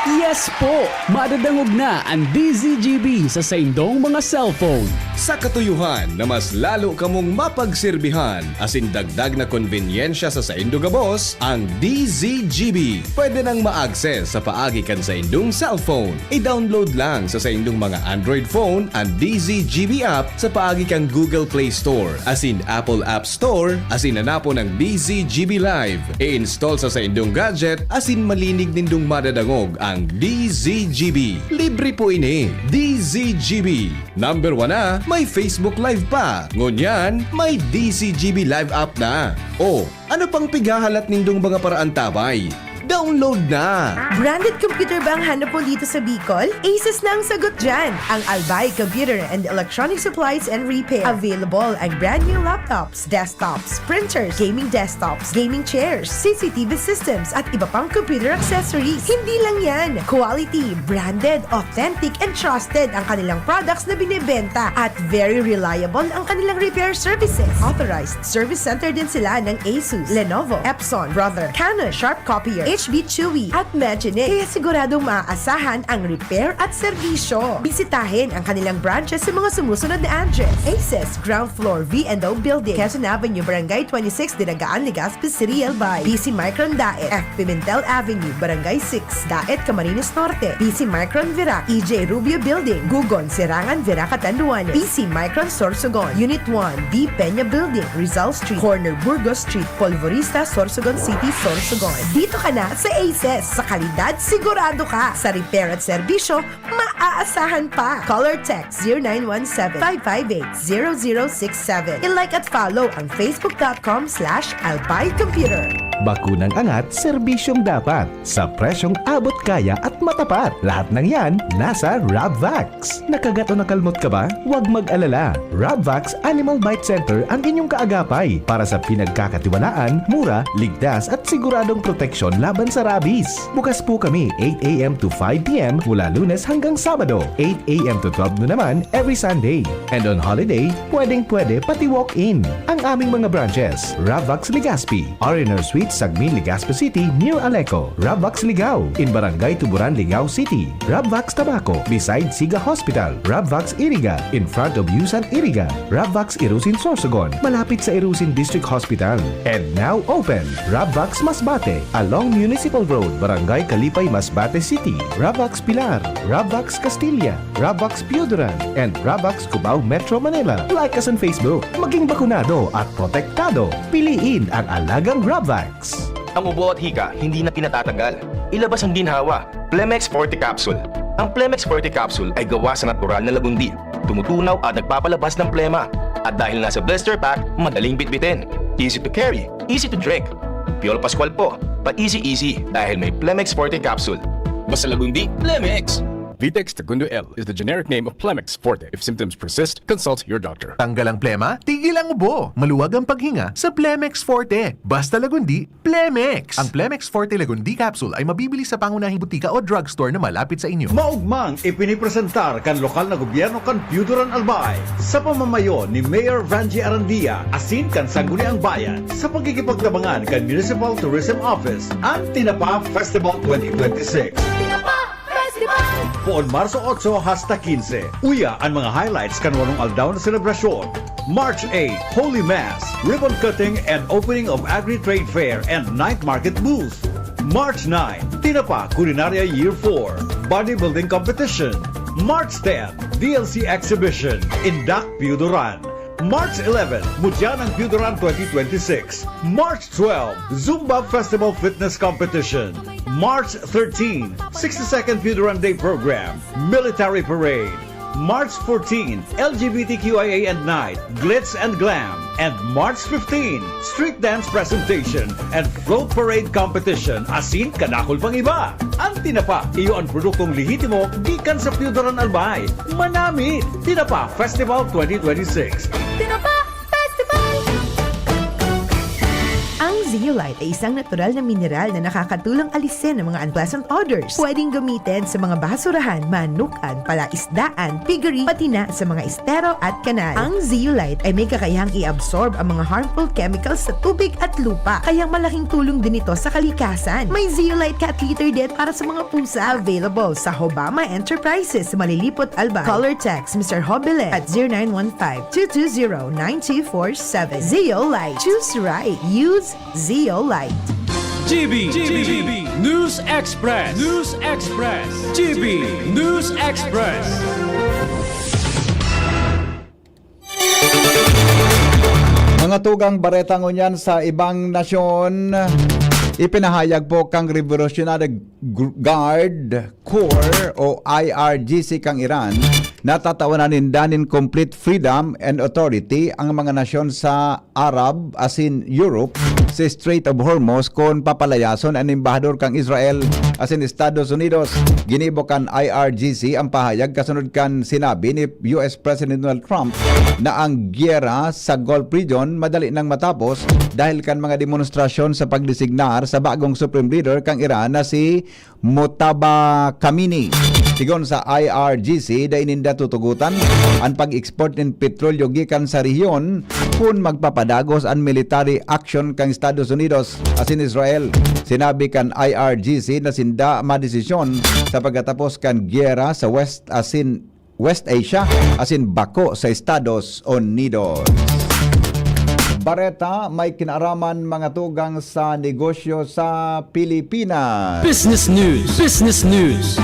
Yes po! Madadangog na ang DZGB sa saindong mga cellphone. Sa katuyuhan na mas lalo kamong mapagserbihan asin dagdag na konvenyensya sa saindo gabos, ang DZGB pwede nang ma-access sa paagi kan sa indong cellphone. I-download lang sa saindong mga Android phone ang DZGB app sa paagi kan Google Play Store asin Apple App Store asin hanapo ng DZGB Live. I-install sa saindong gadget asin malinig nindong madadangog ang DZGB. Libre po ini. DZGB. Number 1 na, may Facebook Live pa. Ngunyan, may DZGB Live app na. O, ano pang pigahalat nindong mga paraantabay? Download na! Branded computer ba ang hanap mo dito sa Bicol? Asus na ang sagot dyan! Ang Albay Computer and Electronic Supplies and Repair. Available ang brand new laptops, desktops, printers, gaming desktops, gaming chairs, CCTV systems, at iba pang computer accessories. Hindi lang yan! Quality, branded, authentic, and trusted ang kanilang products na binibenta at very reliable ang kanilang repair services. Authorized service center din sila ng Asus, Lenovo, Epson, Brother, Canon, Sharp Copier, HB Chewy at Maginet. Kaya siguradong maaasahan ang repair at serbisyo. Bisitahin ang kanilang branches sa mga sumusunod na address. Aces, ground floor, V&O Building, Quezon Avenue, Barangay 26, Dinagaan, Legazpi City, Albay. PC Micron Daet, F. Pimentel Avenue, Barangay 6, Daet, Camarines Norte. PC Micron Virac, EJ Rubio Building, Gugon, Serangan, Virac, Catanduanes. PC Micron Sorsogon, Unit 1, B. Peña Building, Rizal Street, Corner Burgos Street, Polvorista, Sorsogon City, Sorsogon. Dito ka na na sa Aces. Sa kalidad, sigurado ka. Sa repair at serbisyo, maaasahan pa. Call or text 0917-558-0067. I-like at follow ang facebook.com/albaycomputer. Bakunang angat, serbisyong dapat. Sa presyong abot kaya at matapat. Lahat ng yan, nasa Rabvax. Nakagat o nakalmot ka ba? Huwag mag-alala. Rabvax Animal Bite Center ang inyong kaagapay para sa pinagkakatiwalaan, mura, ligtas at siguradong proteksyon laban sa rabies. Bukas po kami 8 a.m. to 5 p.m. mula Lunes hanggang Sabado, 8 a.m. to 12 noon naman every Sunday. And on holiday, pwedeng-pwede pati walk-in. Ang aming mga branches, Rabvax Legazpi, R&R Suite Sagmin, Legazpi City near Aleco, Rabvax Ligao in Barangay Tuburan, Ligao City, Rabvax Tabaco beside Siga Hospital, Rabvax Iriga in front of Yusan Iriga, Rabvax Irusin Sorsogon malapit sa Irusin District Hospital. And now open, Rabvax Masbate along Municipal Road, Barangay Kalipay, Masbate City, Rabvax Pilar, Rabvax Castilla, Rabvax Pioduran, and Rabvax Cubao Metro Manila. Like us on Facebook. Maging bakunado at protektado. Piliin ang alagang Rabvax. Ang ubo at hika hindi na pinatatagal. Ilabas ang ginhawa. Plemex Forte Capsule. Ang Plemex Forte Capsule ay gawa sa natural na lagundi. Tumutunaw at nagpapalabas ng plema. At dahil nasa blister pack, madaling bitbitin. Easy to carry, easy to drink. Piolo Pascual po, pa easy dahil may Plemex Forte Capsule. Basta lagundi, Plemex! Vitex Segundo L is the generic name of Plemex Forte. If symptoms persist, consult your doctor. Tanggal ang plema, tigil ang ubo. Maluwag ang paghinga sa Plemex Forte. Basta lagundi, Plemex. Ang Plemex Forte Lagundi Capsule ay mabibili sa pangunahing butika o drugstore na malapit sa inyo. Maugmang ipinipresentar kan lokal na gobyerno kan Piyuduran Albay sa pamamayo ni Mayor Vanji Arandia asin kan Sangguniang Bayan sa pagkikipagtabangan kan Municipal Tourism Office ang Tinapa Festival 2026. Poon Marso 8 hasta 15. Uya ang mga highlights kan walong aldaw na selebrasyon. March 8, Holy Mass, ribbon cutting and opening of Agri-Trade Fair and Night Market booth. March 9, Tinapa Culinaria Year 4, Bodybuilding Competition. March 10, DLC Exhibition in Dak Piyuduran. March 11, Mudyanang Piyuduran 2026. March 12, Zumba Festival Fitness Competition. March 13, 62nd Piyuduran Day Program, Military Parade. March 14, LGBTQIA and Night, Glitz and Glam. And March 15, Street Dance Presentation and Float Parade Competition. Asin kanakol pang iba. Ang Tinapa, iyo ang produktong lihitimo gikan sa Piyuduran Albay. Manamit! Tinapa Festival 2026. Tinapa Festival! Ang Zeolite ay isang natural na mineral na nakakatulong alisin ang mga unpleasant odors. Pwedeng gamitin sa mga basurahan, manukan, palaisdaan, piggery, pati na sa mga estero at kanal. Ang Zeolite ay may kakayahang i-absorb ang mga harmful chemicals sa tubig at lupa. Kaya malaking tulong din ito sa kalikasan. May Zeolite cat litter din para sa mga pusa available sa Hobama Enterprises sa Malilipot, Albay. Call or text Mr. Hobile at 0915-220-9247. Zeolite. Choose right. Use Zeolite. GB News Express. GB News Express. Mga tugang bareta ngunyan sa ibang nasyon, ipinahayag po kang Revolutionary Guard Corps o IRGC kang Iran natatawanan danin complete freedom and authority ang mga nasyon sa Arab asin Europe sa Strait of Hormuz kon papalayason ang embahador kang Israel asin Estados Unidos. Ginibo kan IRGC ang pahayag kasunod kan sinabi ni US President Donald Trump na ang gyera sa Gulf region madali nang matapos dahil kan mga demonstrasyon sa pagdesignar sa bagong Supreme Leader kang Iran na si Mojtaba Khamenei. Sigon sa IRGC, daininda tutugutan ang pag-export ng petrolyo gikan sa rehiyon kung magpapadagos ang military action kang Estados Unidos asin Israel. Sinabi kan IRGC na sinda madesisyon sa pagkatapos kan gyera sa West Asia asin bako sa Estados Unidos. Bareta, may kinaraman mga tugang sa negosyo sa Pilipinas. Business News.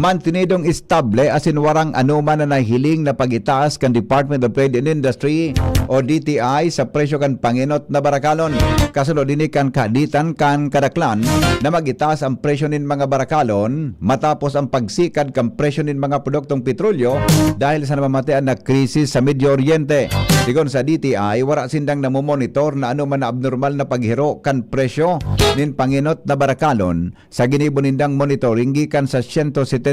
mantinidong estable asin warang anuman na nahiling na pag-itaas kan Department of Trade and Industry o DTI sa presyo kan panginot na barakalon. Kasunod din kan kaditan kan kadaklan na mag-itaas ang presyo nin mga barakalon matapos ang pagsikad kan presyo nin mga produktong petrolyo dahil sa namamatayan na krisis sa Medio Oriente. Sigon sa DTI, wala sindang namomonitor na anuman na abnormal na paghiro kan presyo nin panginot na barakalon sa ginibon nindang monitoring gikan sa 172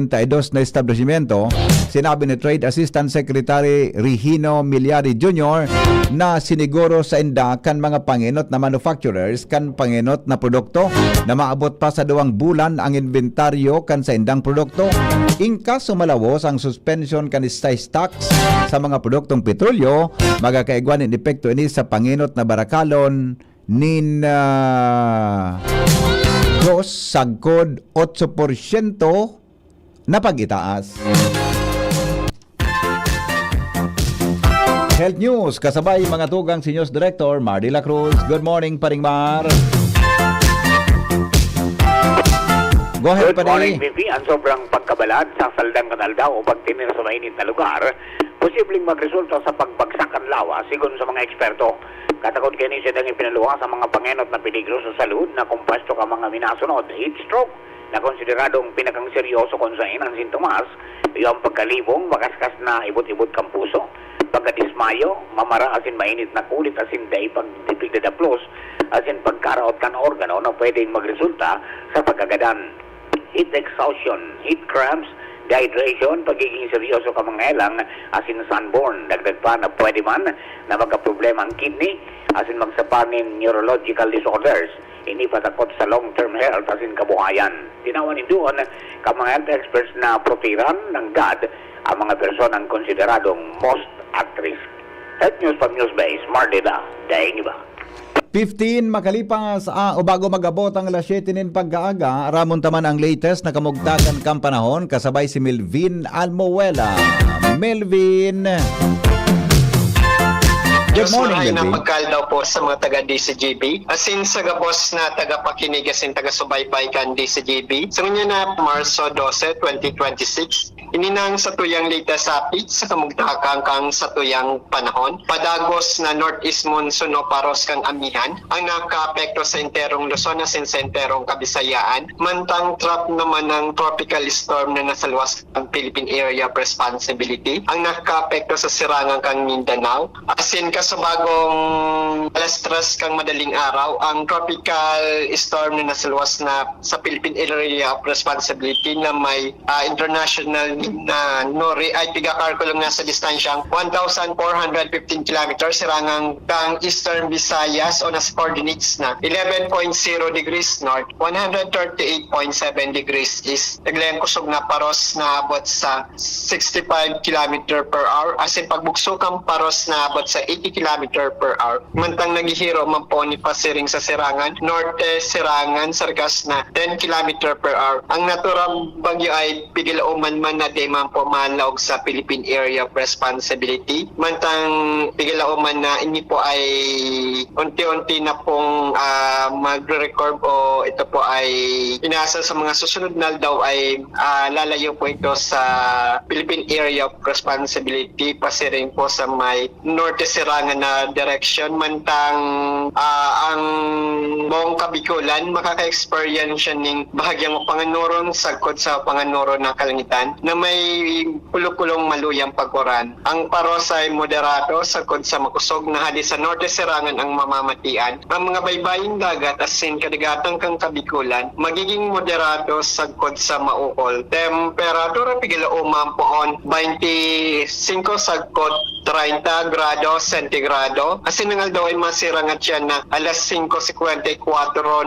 na establishmento. Sinabi ni Trade Assistant Secretary Regino Miliari Jr. na siniguro sa inda kan mga panginot na manufacturers kan panginot na produkto na maabot pa sa 2 bulan ang inventaryo kan sa indang produkto. Ingkas sumalawos ang suspension kan excise tax sa mga produktong petrolyo, magakaigwan in epekto ini sa panginot na barakalon nin 2 sagkod 8% na pag-itaas. Health News, kasabay mga tugang si News Director Mar de la Cruz. Good morning, Paring Mar. Go ahead, Good morning, Paring. Vivi. Ang sobrang pagkabalad sa saldang kanal daw o pagtinir sa mainit na lugar, posibleng magresulta sa pagbagsak ang lawa, sigon sa mga eksperto. Katakot kini siya dang ipinaluha sa mga pangenot na peligro sa salud na kumpasto ka mga minasunod, heat stroke, na konsideradong pinakang seryoso kung saan ang sintomas, yung pagkalibong, makaskas na ibot-ibot kang puso, pagkadismayo, mamara asin mainit na kulit asin day pagtipig na daplos, asin pagkaraot kan organo na pwedeng magresulta sa pagkagadan. Heat exhaustion, heat cramps, dehydration, pagiging seryoso ka mga elang, asin sunburn, dagdag pa na pwede man na magka-problema ang kidney, asin magsapanin neurological disorders, ini patakot sa long-term health asin kabuhayan. Tinawan doon ka mga health experts na protiran ng GAD ang mga personang konsideradong most at risk. Health News from Newsbase, Mardila, daing iba. 15 makalipas o bago magabot ang alas 7 nin pagkaaga, ramon taman ang latest na kamugtakan kang panahon kasabay si Melvin Almoela. Melvin. Good morning, Ay Melvin. na pagkaldaw po sa mga taga DCGB. Asin sa gabos na taga pakinig asin taga subaybay kan DCGB. Sa kanya na Marso 12, 2026. Ininang sa tuyang latest update sa kamugtakan kang sa tuyang panahon. Padagos na northeast monsoon o paros kang amihan ang nakaapekto sa enterong Luzon asin sa enterong Kabisayaan. Mantang trap naman ng tropical storm na nasa luwas ng Philippine Area of Responsibility ang nakaapekto sa sirangan kang Mindanao. Asin sa bagong alas 3 kang madaling araw, ang tropical storm na nasa luwas na sa Philippine Area of Responsibility na may international na NORI ay tigakarkulong nasa distansyang 1,415 kilometers sirangang kang Eastern Visayas o nasa coordinates na 11.0 degrees north, 138.7 degrees east. Naglayang kusog na paros na abot sa 65 km per hour asin pagbuksukang paros na abot sa 80 km per hour. Mantang naghihiro man po ni pasiring sa sirangan, norte sirangan, sargas na 10 km per hour. Ang naturang bagyo ay pigilauman man na di man po manlaog sa Philippine Area of Responsibility. Mantang pigilauman na ini po ay unti-unti na pong magre-record o ito po ay inasa sa mga susunod na daw ay lalayo po ito sa Philippine Area of Responsibility pasiring po sa may norte sirangan na direction. Mantang ang buong Kabikulan makaka-experience siya ng bahagyang panganuron sagkod sa panganuron ng kalangitan na may pulukulong maluyang pagkuran. Ang paros ay moderato sagkod sa makusog na hadi sa norte sirangan ang mamamatian. Ang mga baybaying dagat asin kadagatang kang Kabikulan magiging moderato sagkod sa maukol. Temperatura pigilauman poon 25 sagkod 30 grado sentigrado. Asin nangal daw ay masirangat yan na alas 5:54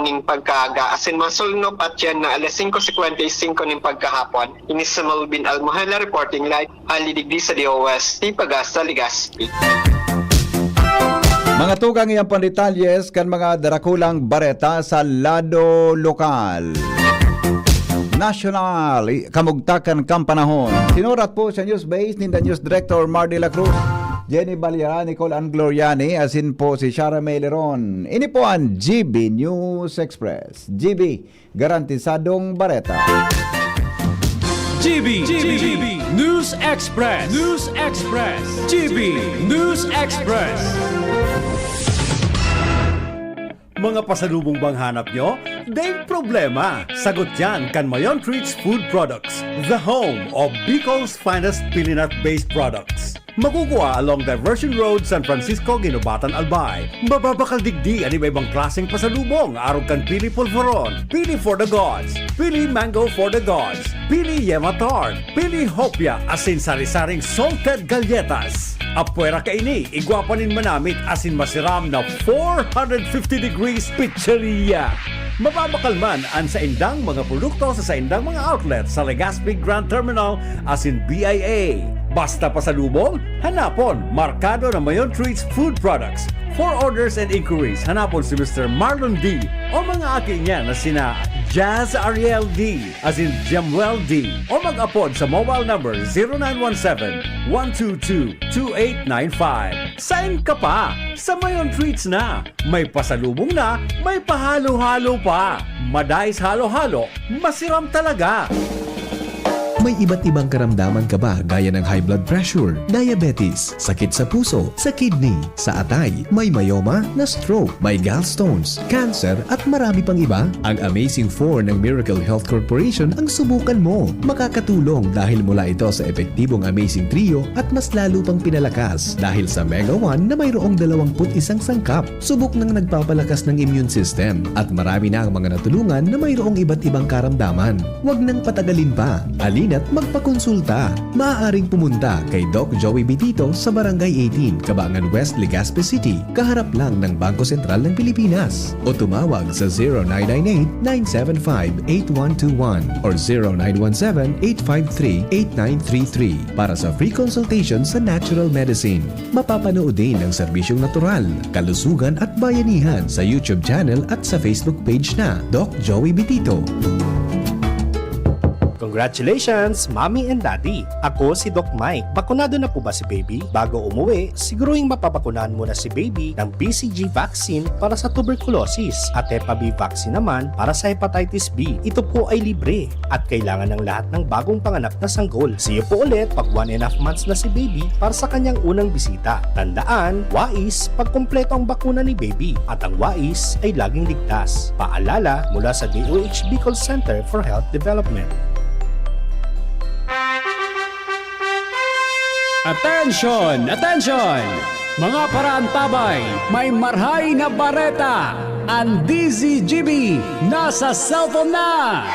ning pagkaaga. Asin masulnop at yan na alas 5:55 ning pagkahapon. Ini sa Melvin Almohala reporting live alidigdi sa DOST Pagasa Legazpi. Mga tugang iyang pandetalles kan mga darakulang bareta sa lado lokal. National kamugtakan kang panahon. Sinurat po sa Newsbase ni the News Director Mar de la Cruz, Jenny Baliara, Nicole Angloriani, asin po si Shara May Leron. Ini po ang GB News Express. GB, garantisadong bareta. GB News Express. GB News Express. Mga pasalubong bang hanap nyo? Dahil problema. Sagot yan kan Mayon Treats Food Products, the home of Bicol's finest peanut-based products. Makukuha along Diversion Road, San Francisco, Ginubatan, Albay. Mababakal digdi ang iba-ibang klaseng pasalubong. Araw kan pili polvoron, pili for the gods, pili mango for the gods, pili yema tart, pili hopia, asin sari-saring salted galletas. Apwera kaini, igwapanin manamit asin masiram na 450 degrees pizzeria. Mababakal man ang saindang mga produkto sa saindang mga outlet sa Legazpi Grand Terminal asin BIA. Basta pasalubong, hanapon Markado na Mayon Treats Food Products. For orders and inquiries, hanapon si Mr. Marlon D. o mga aki niya na sina Jazz Ariel D. as in Jemuel D. o mag-apod sa mobile number 0917-122-2895. Sign ka pa! Sa Mayon Treats na! May pasalubong na, may pahalo-halo pa! Madais halo-halo, masiram talaga! May iba't ibang karamdaman ka ba gaya ng high blood pressure, diabetes, sakit sa puso, sa kidney, sa atay, may myoma, na stroke, may gallstones, cancer at marami pang iba? Ang Amazing 4 ng Miracle Health Corporation ang subukan mo. Makakatulong dahil mula ito sa epektibong Amazing Trio at mas lalo pang pinalakas dahil sa Mega 1 na mayroong 21 sangkap. Subok ng nagpapalakas ng immune system at marami na ang mga natulungan na mayroong iba't ibang karamdaman. Huwag nang patagalin pa. At magpakonsulta. Maaaring pumunta kay Doc Joey Bitito sa Barangay 18, Cabangan West, Legazpi City, kaharap lang ng Bangko Sentral ng Pilipinas. O tumawag sa 0998-975-8121 or 0917-853-8933 para sa free consultation sa natural medicine. Mapapanood din ang serbisyong natural, kalusugan at bayanihan sa YouTube channel at sa Facebook page na Doc Joey Bitito. Congratulations, Mommy and Daddy! Ako si Doc Mike. Bakunado na po ba si Baby? Bago umuwi, siguruhing mapapakunahan muna si Baby ng BCG vaccine para sa tuberculosis at Hep B vaccine naman para sa hepatitis B. Ito po ay libre at kailangan ng lahat ng bagong panganak na sanggol. See you po ulit pag 1.5 months na si Baby para sa kanyang unang bisita. Tandaan, wais pag kumpleto ang bakuna ni Baby at ang wais ay laging ligtas. Paalala mula sa DOH Bicol Center for Health Development. Attention! Attention! Mga paraantabay, may marhay na bareta! Ang DZGB nasa cellphone na!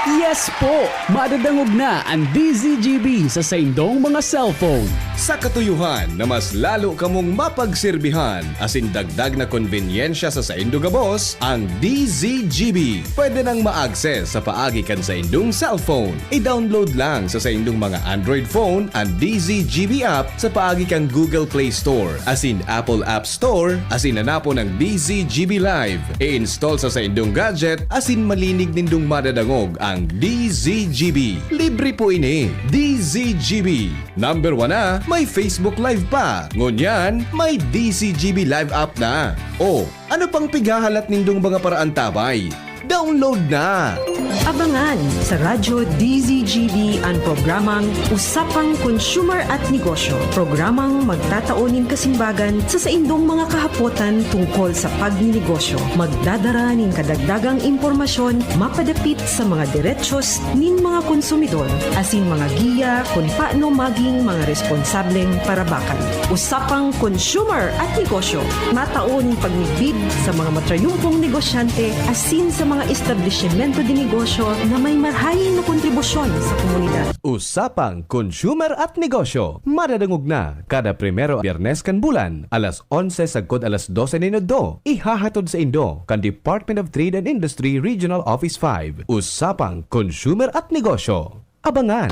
Yes po! Madadangog na ang DZGB sa saindong mga cellphone. Sa katuyuhan na mas lalo kamong mapagsilbihan asin dagdag na konbinyensya sa saindo gabos, ang DZGB pwede nang ma-access sa paagi kan sa indong cellphone. I-download lang sa saindong mga Android phone ang DZGB app sa paagi kang Google Play Store asin Apple App Store asin hanapo ng DZGB Live. I-install sa saindong gadget asin malinig nindong madadangog ang DZGB. Libre po ini. DZGB. Number 1 na, may Facebook Live pa. Ngunyan, may DZGB Live app na. O, ano pang pigahalat nindong mga paraantabay? Download na! Abangan sa Radyo DZGB ang programang Usapang Consumer at Negosyo. Programang magtataunin kasimbagan sa saindong mga kahapotan tungkol sa pagninegosyo. Magdadara nin kadagdagang impormasyon mapadapit sa mga diretsyon nin mga konsumidor asin mga giya kung paano maging mga responsableng parabakan. Usapang Consumer at Negosyo. Mataon pagnigbid sa mga matrayumpong negosyante asin sa mga establishmento de negosyo na may marhayin na kontribusyon sa komunidad. Usapang Consumer at Negosyo. Madadangog na kada primero Biyernes kan bulan, alas 11 sagkod alas 12 minuto. Ihahatod sa Indo kan Department of Trade and Industry Regional Office 5. Usapang Consumer at Negosyo. Abangan!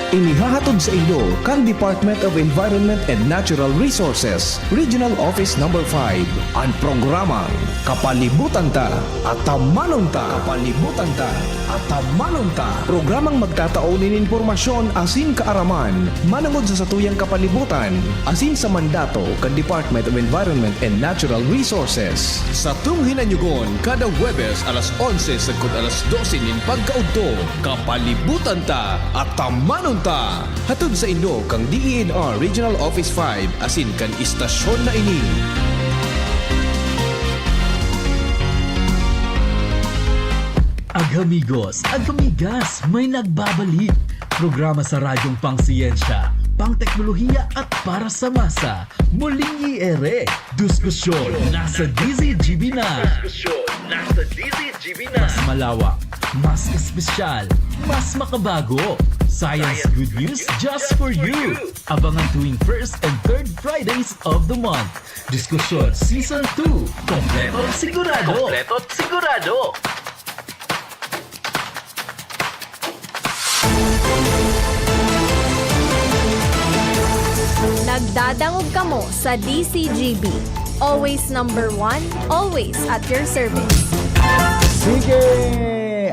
Inihahatod sa Indo kang Department of Environment and Natural Resources, Regional Office No. 5, ang programang Kapalibutan Ta at Tamanon Ta. Kapalibutan Ta at Tamanon Ta. Programang magtataunin informasyon asin kaaraman, manangod sa satuyang kapalibutan, asin sa mandato kan Department of Environment and Natural Resources. Sa tunghinanyugon, kada Huwebes alas 11 sagkod alas 12 nin pagkaudto, Kapalibutan Ta at Tamanon Ta. Hatod sa Indo kang DENR Regional Office 5 asin kan istasyon na ini. Agamigos, agamigas, may nagbabalik. Programa sa radyong pangsiyensya, pangteknolohiya at para sa masa. Muling iere, diskusyon nasa DZGB na. Mas malawak, mas espesyal, mas makabago. Science good news just for you. Abangan tuwing 1st and 3rd Fridays of the month. Diskusyon Season 2. Kompleto at sigurado. Kompleto at sigurado. Nagdadangog kamo sa DCGB. Always number 1, always at your service. Sige!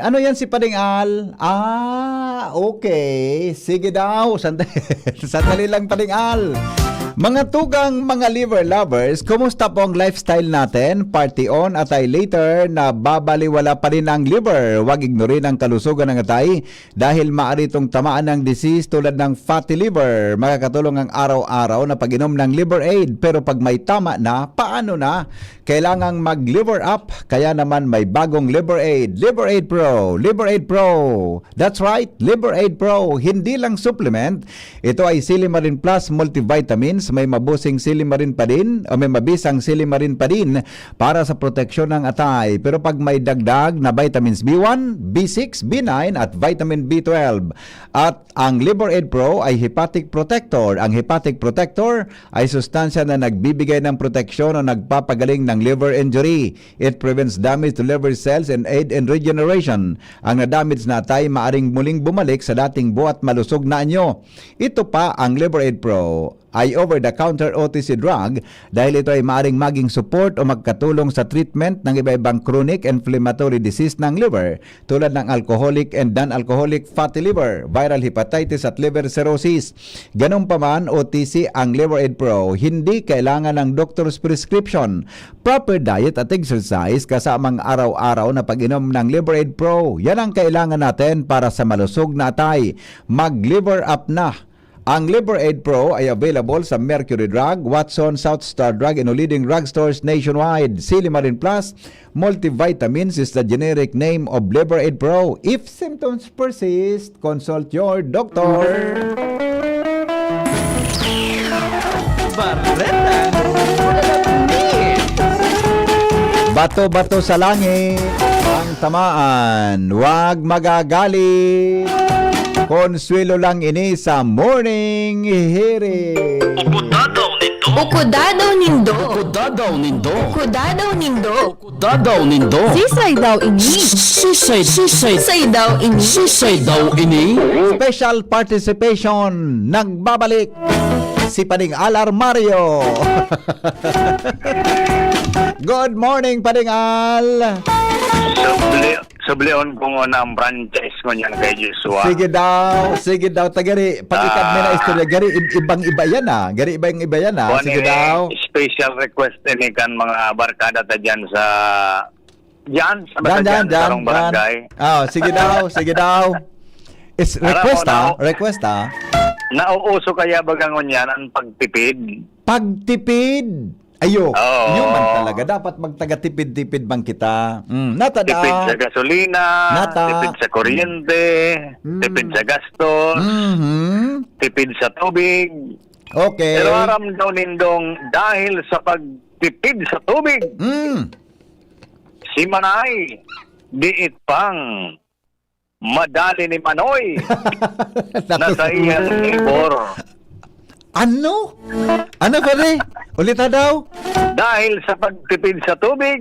Ano yan si Pading Al? Okay. Sige daw. Sandali lang, Pading Al. Mga tugang mga liver lovers, kumusta po ang lifestyle natin? Party on atay later na babaliwala pa rin ang liver. Huwag ignorin ang kalusugan ng atay dahil maaari itong tamaan ng disease tulad ng fatty liver. Makakatulong ang araw-araw na pag-inom ng liver aid. Pero pag may tama na, paano na? Kailangang mag-liver up. Kaya naman may bagong liver aid. Liver Aid Pro. Liver Aid Pro. That's right, Liver Aid Pro. Hindi lang supplement. Ito ay Silimarin Plus multivitamins. May mabusing silimarin pa din o may mabisang silimarin pa din para sa proteksyon ng atay. Pero pag may dagdag na vitamins B1, B6, B9 at vitamin B12. At ang Liver Aid Pro ay hepatic protector. Ang hepatic protector ay sustansya na nagbibigay ng proteksyon o nagpapagaling ng liver injury. It prevents damage to liver cells and aid in regeneration. Ang nadamage na atay maaring muling bumalik sa dating buo at malusog na anyo. Ito pa ang Liver Aid Pro ay over-the-counter OTC drug dahil ito ay maaaring maging support o magkatulong sa treatment ng iba-ibang chronic inflammatory disease ng liver tulad ng alcoholic and non-alcoholic fatty liver, viral hepatitis at liver cirrhosis. Ganun pa man, OTC ang Liver Aid Pro. Hindi kailangan ng doctor's prescription. Proper diet at exercise kasamang araw-araw na pag-inom ng Liver Aid Pro. Yan ang kailangan natin para sa malusog na atay. Mag-liver up na! Ang Liver Aid Pro ay available sa Mercury Drug, Watson, South Star Drug, and leading drugstores nationwide. Silimarin Plus multivitamins is the generic name of Liver Aid Pro. If symptoms persist, consult your doctor. Bato-bato sa langit ang tamaan. Huwag magagalit. Konsuelo lang ini sa morning hearing. Ukudadaw nindo. Ukudadaw nindo. Sisay daw ini. Sisay daw ini. Special participation. Nagbabalik si Pading Al Armario. Good morning, Pading Al. Sublion ko nga ang franchise ko niyan kay Joshua. Sige daw. Tagari, pag-ikad mo na istorya, gari ibang iba yan ah. Sige daw. Special request ni kan mga barkada ta dyan sa Tarong Barangay. Sige daw. Is request ah. Nauuso kaya bagangon yan ang pagtipid. Ayo, yun man talaga. Dapat magtaga-tipid-tipid bang kita. Tipid sa gasolina, tipid sa kuryente, tipid sa gastos, tipid sa tubig. Okay. Pero aram daw nindong dahil sa pagtipid sa tubig, si Manay, diit pang madali ni Manoy na sa iyang ibor. Ano pare? Ulit daw. Dahil sa pagtipid sa tubig,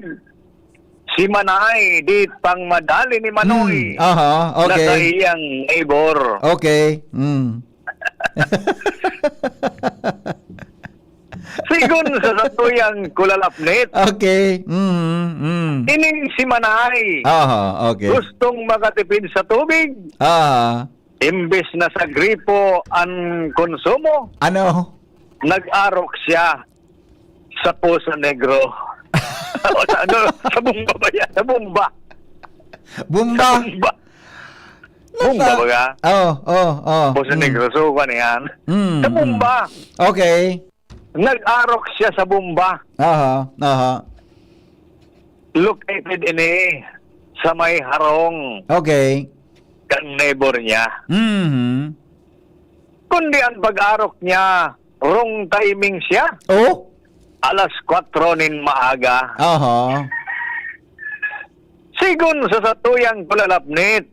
Si Manay, di pang madali ni Manoy. Aha, Na sa okay. iyang neighbor. Okay. Sigun sa satuyang kulalapnit. Okay. Ining si Manay. Aha, okay. Gustong makatipid sa tubig. Ah, Imbes na sa gripo ang konsumo, ano? nag-arok siya sa Poso Negro. O sa Bumba ba yan? Sa Bumba. Bumba. Bumba ba ka? Oh. Poso Negro, so yan. Sa Bumba. Okay. Nag-arok siya sa Bumba. Aha. Located ini sa may harong Okay. kang neighbor niya. Kundi ang pag-arok niya, wrong timing siya. Oh? Alas 4 nin maaga. Aha. Sigun sa satuyang kulalapnit.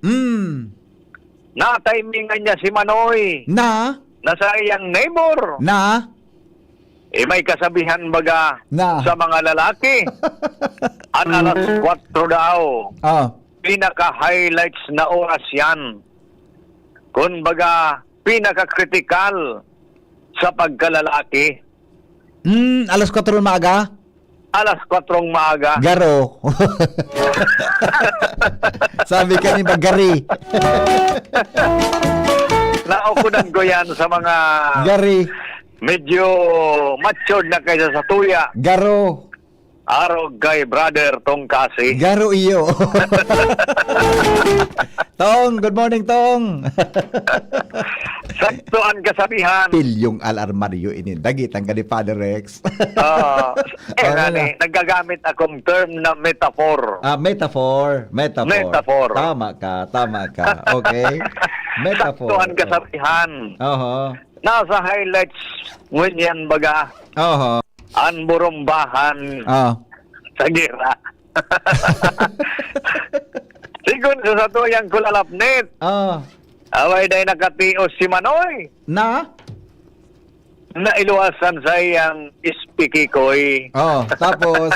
Na-timingan niya si Manoy. Na? Sa iyang neighbor. Na? May kasabihan baga Na? sa mga lalaki. Ang alas 4 daw. Pinaka-highlights na oras yan. Kung baga, pinaka-critical sa pagkalalaki. Alas 4 maaga? Alas 4 maaga. Garo. Sabi ka ni Bagari. Naukunan ko yan sa mga Gari. medyo matured na kaysa sa tuya. Garo. Arog kay brother Tongkasi. Garo iyo. Tong, good morning Tong. Sakto ang kasabihan. Pilyong alarmaryo ini. Dagitan ka ni Father Rex. Nagagamit akong term na metaphor. Metaphor. Metaphor. Tama ka. Okay. Metaphor. Sakto ang kasabihan. Nasa highlights ngunyan baga. Ang burumbahan sa gira. Sigun sa satuyang kulalapnit. Away day nakatios si Manoy. Na? Nailuwasan sa iyang ispikikoy. Tapos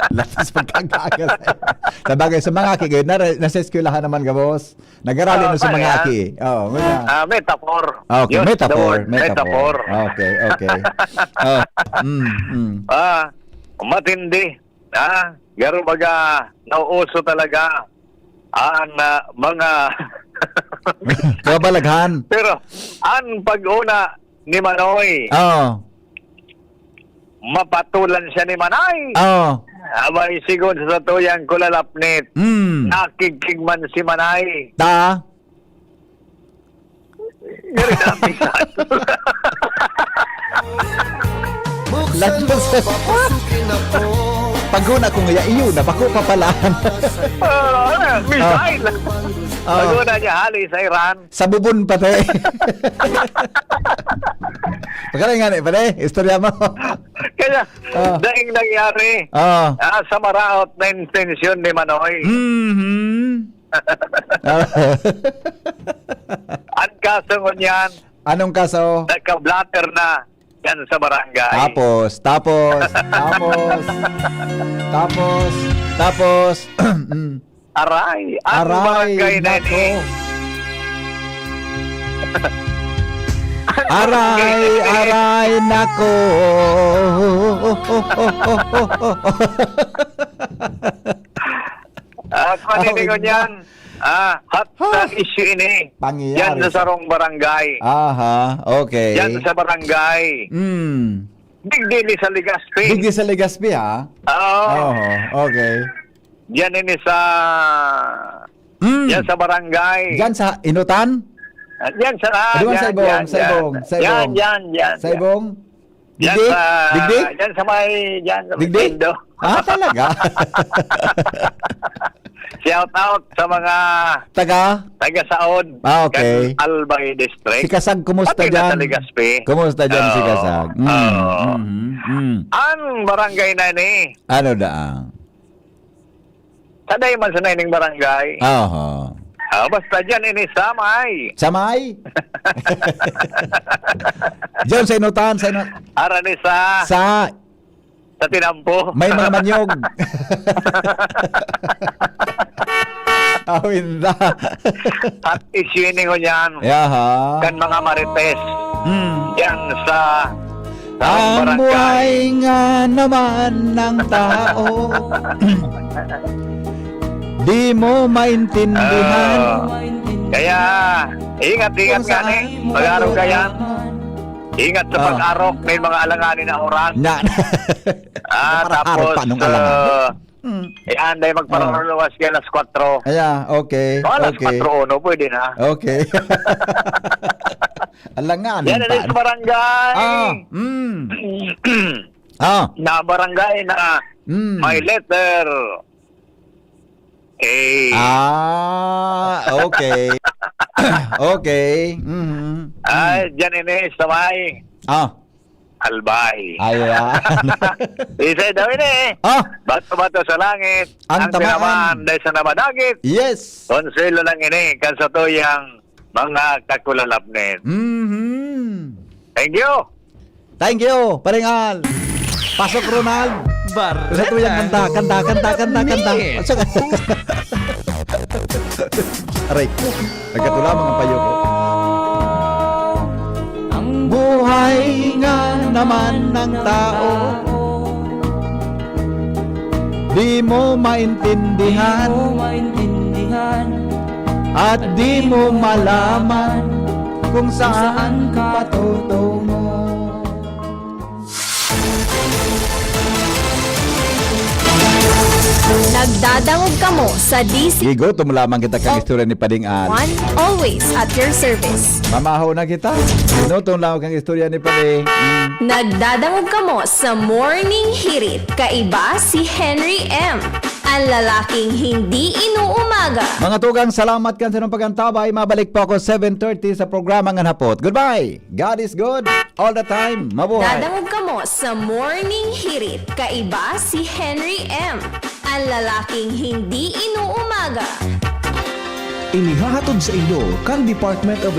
lapas pagkagagal. Sabagay sa mga aki kayo, nasa eskwelahan naman ka, boss. Nag-arali na sa mga aki. Metaphor. Okay, Use the word metaphor. Okay. Matindi. Garo baga, nauuso talaga ang mga kabalaghan. Pero ang pag-una ni Manoy, mapatulan siya ni Manay. Abay sigon sa tuyang kulalapnit. Nakikigman si Manay. Gari na pisan. Paguna ko nga iyo, nabako papalaan. Missile. Paguna niya hali sa Iran. Sa bubon pati. Pagkalay nga pati, istorya mo. Kaya, daing nangyari sa maraot na intensyon ni Manoy. Ang kaso ngunyan. Anong kaso? Nagka-blatter na yan sa barangay. Tapos. Aray, ang barangay na ni. Aray, nako. Paninig ko niyan. Hot na issue ini. Pangyayari. Yan sa sarong barangay. Okay. Yan sa barangay. Digdi sa Legazpi. Digdi sa Legazpi, ha? Okay. Yan ini sa... Yan sa barangay. Yan sa Inutan? Yan sa... Sa Ibong. Yan. Sa Ibong? Digdi? Digdi? Yan sa may... Yan sa may Digdi? Pindo. Talaga? Shout out sa mga taga-saod. Okay. Albay District. Si Kasag, kumusta Pati dyan? na sa Legazpi. Kumusta dyan si Kasag? Ang barangay na ni. Ano daang? Saday man sa naining barangay. Basta dyan ini Samay. Samay? Diyan sa Inutan. Ara ni sa sa tinampo. May mga manyog. Awinda. At iswining ko yan. Yaha. Kan mga marites. Yan sa Ang buhay nga naman ng tao. Di mo maintindihan. Kaya, ingat nga ni. Pag-araw ka yan. Ingat sa pag-arok. May mga alanganin na oras. Tapos, anday magpararuluwas ka alas 4. Okay. Alas Okay. 4-1, pwede na. Okay. Alangan. Yan na sa barangay. Na barangay na may letter A. Okay. Okay. Ay, dyan ini sa may Albay. Ayan. Isa daw ini. Bato-bato sa langit. Ang tinaman dahil sa namadagit. Yes. Konselo lang ini. Kansatuyang mga kakulalapnin. Thank you. Thank you, Paringal. Pasok, Ronald. Sa tuyang kanta. Aray, nagkatula mga payo ko. Ang buhay nga naman ng tao, di mo maintindihan, at di mo malaman kung saan ka patungo. Nagdadangog kamo sa DC Gigo, tumulaman kita kang istorya ni Pading Al. One, always at your service. Mamahaw na kita. Sinutong lang kang istorya ni Pading. Nagdadangog kamo sa Morning Hirit. Kaiba si Henry M. Ang lalaking hindi inuumaga. Mga tugang, salamat kan sa inyong pagantabay. Mabalik po ako 7:30 sa programang Hapot. Goodbye. God is good all the time. Mabuhay. Dadangog kamo sa Morning Hirit. Kaiba si Henry M. Ang lalaking hindi inuumaga. Inihahatod sa inyo kang Department of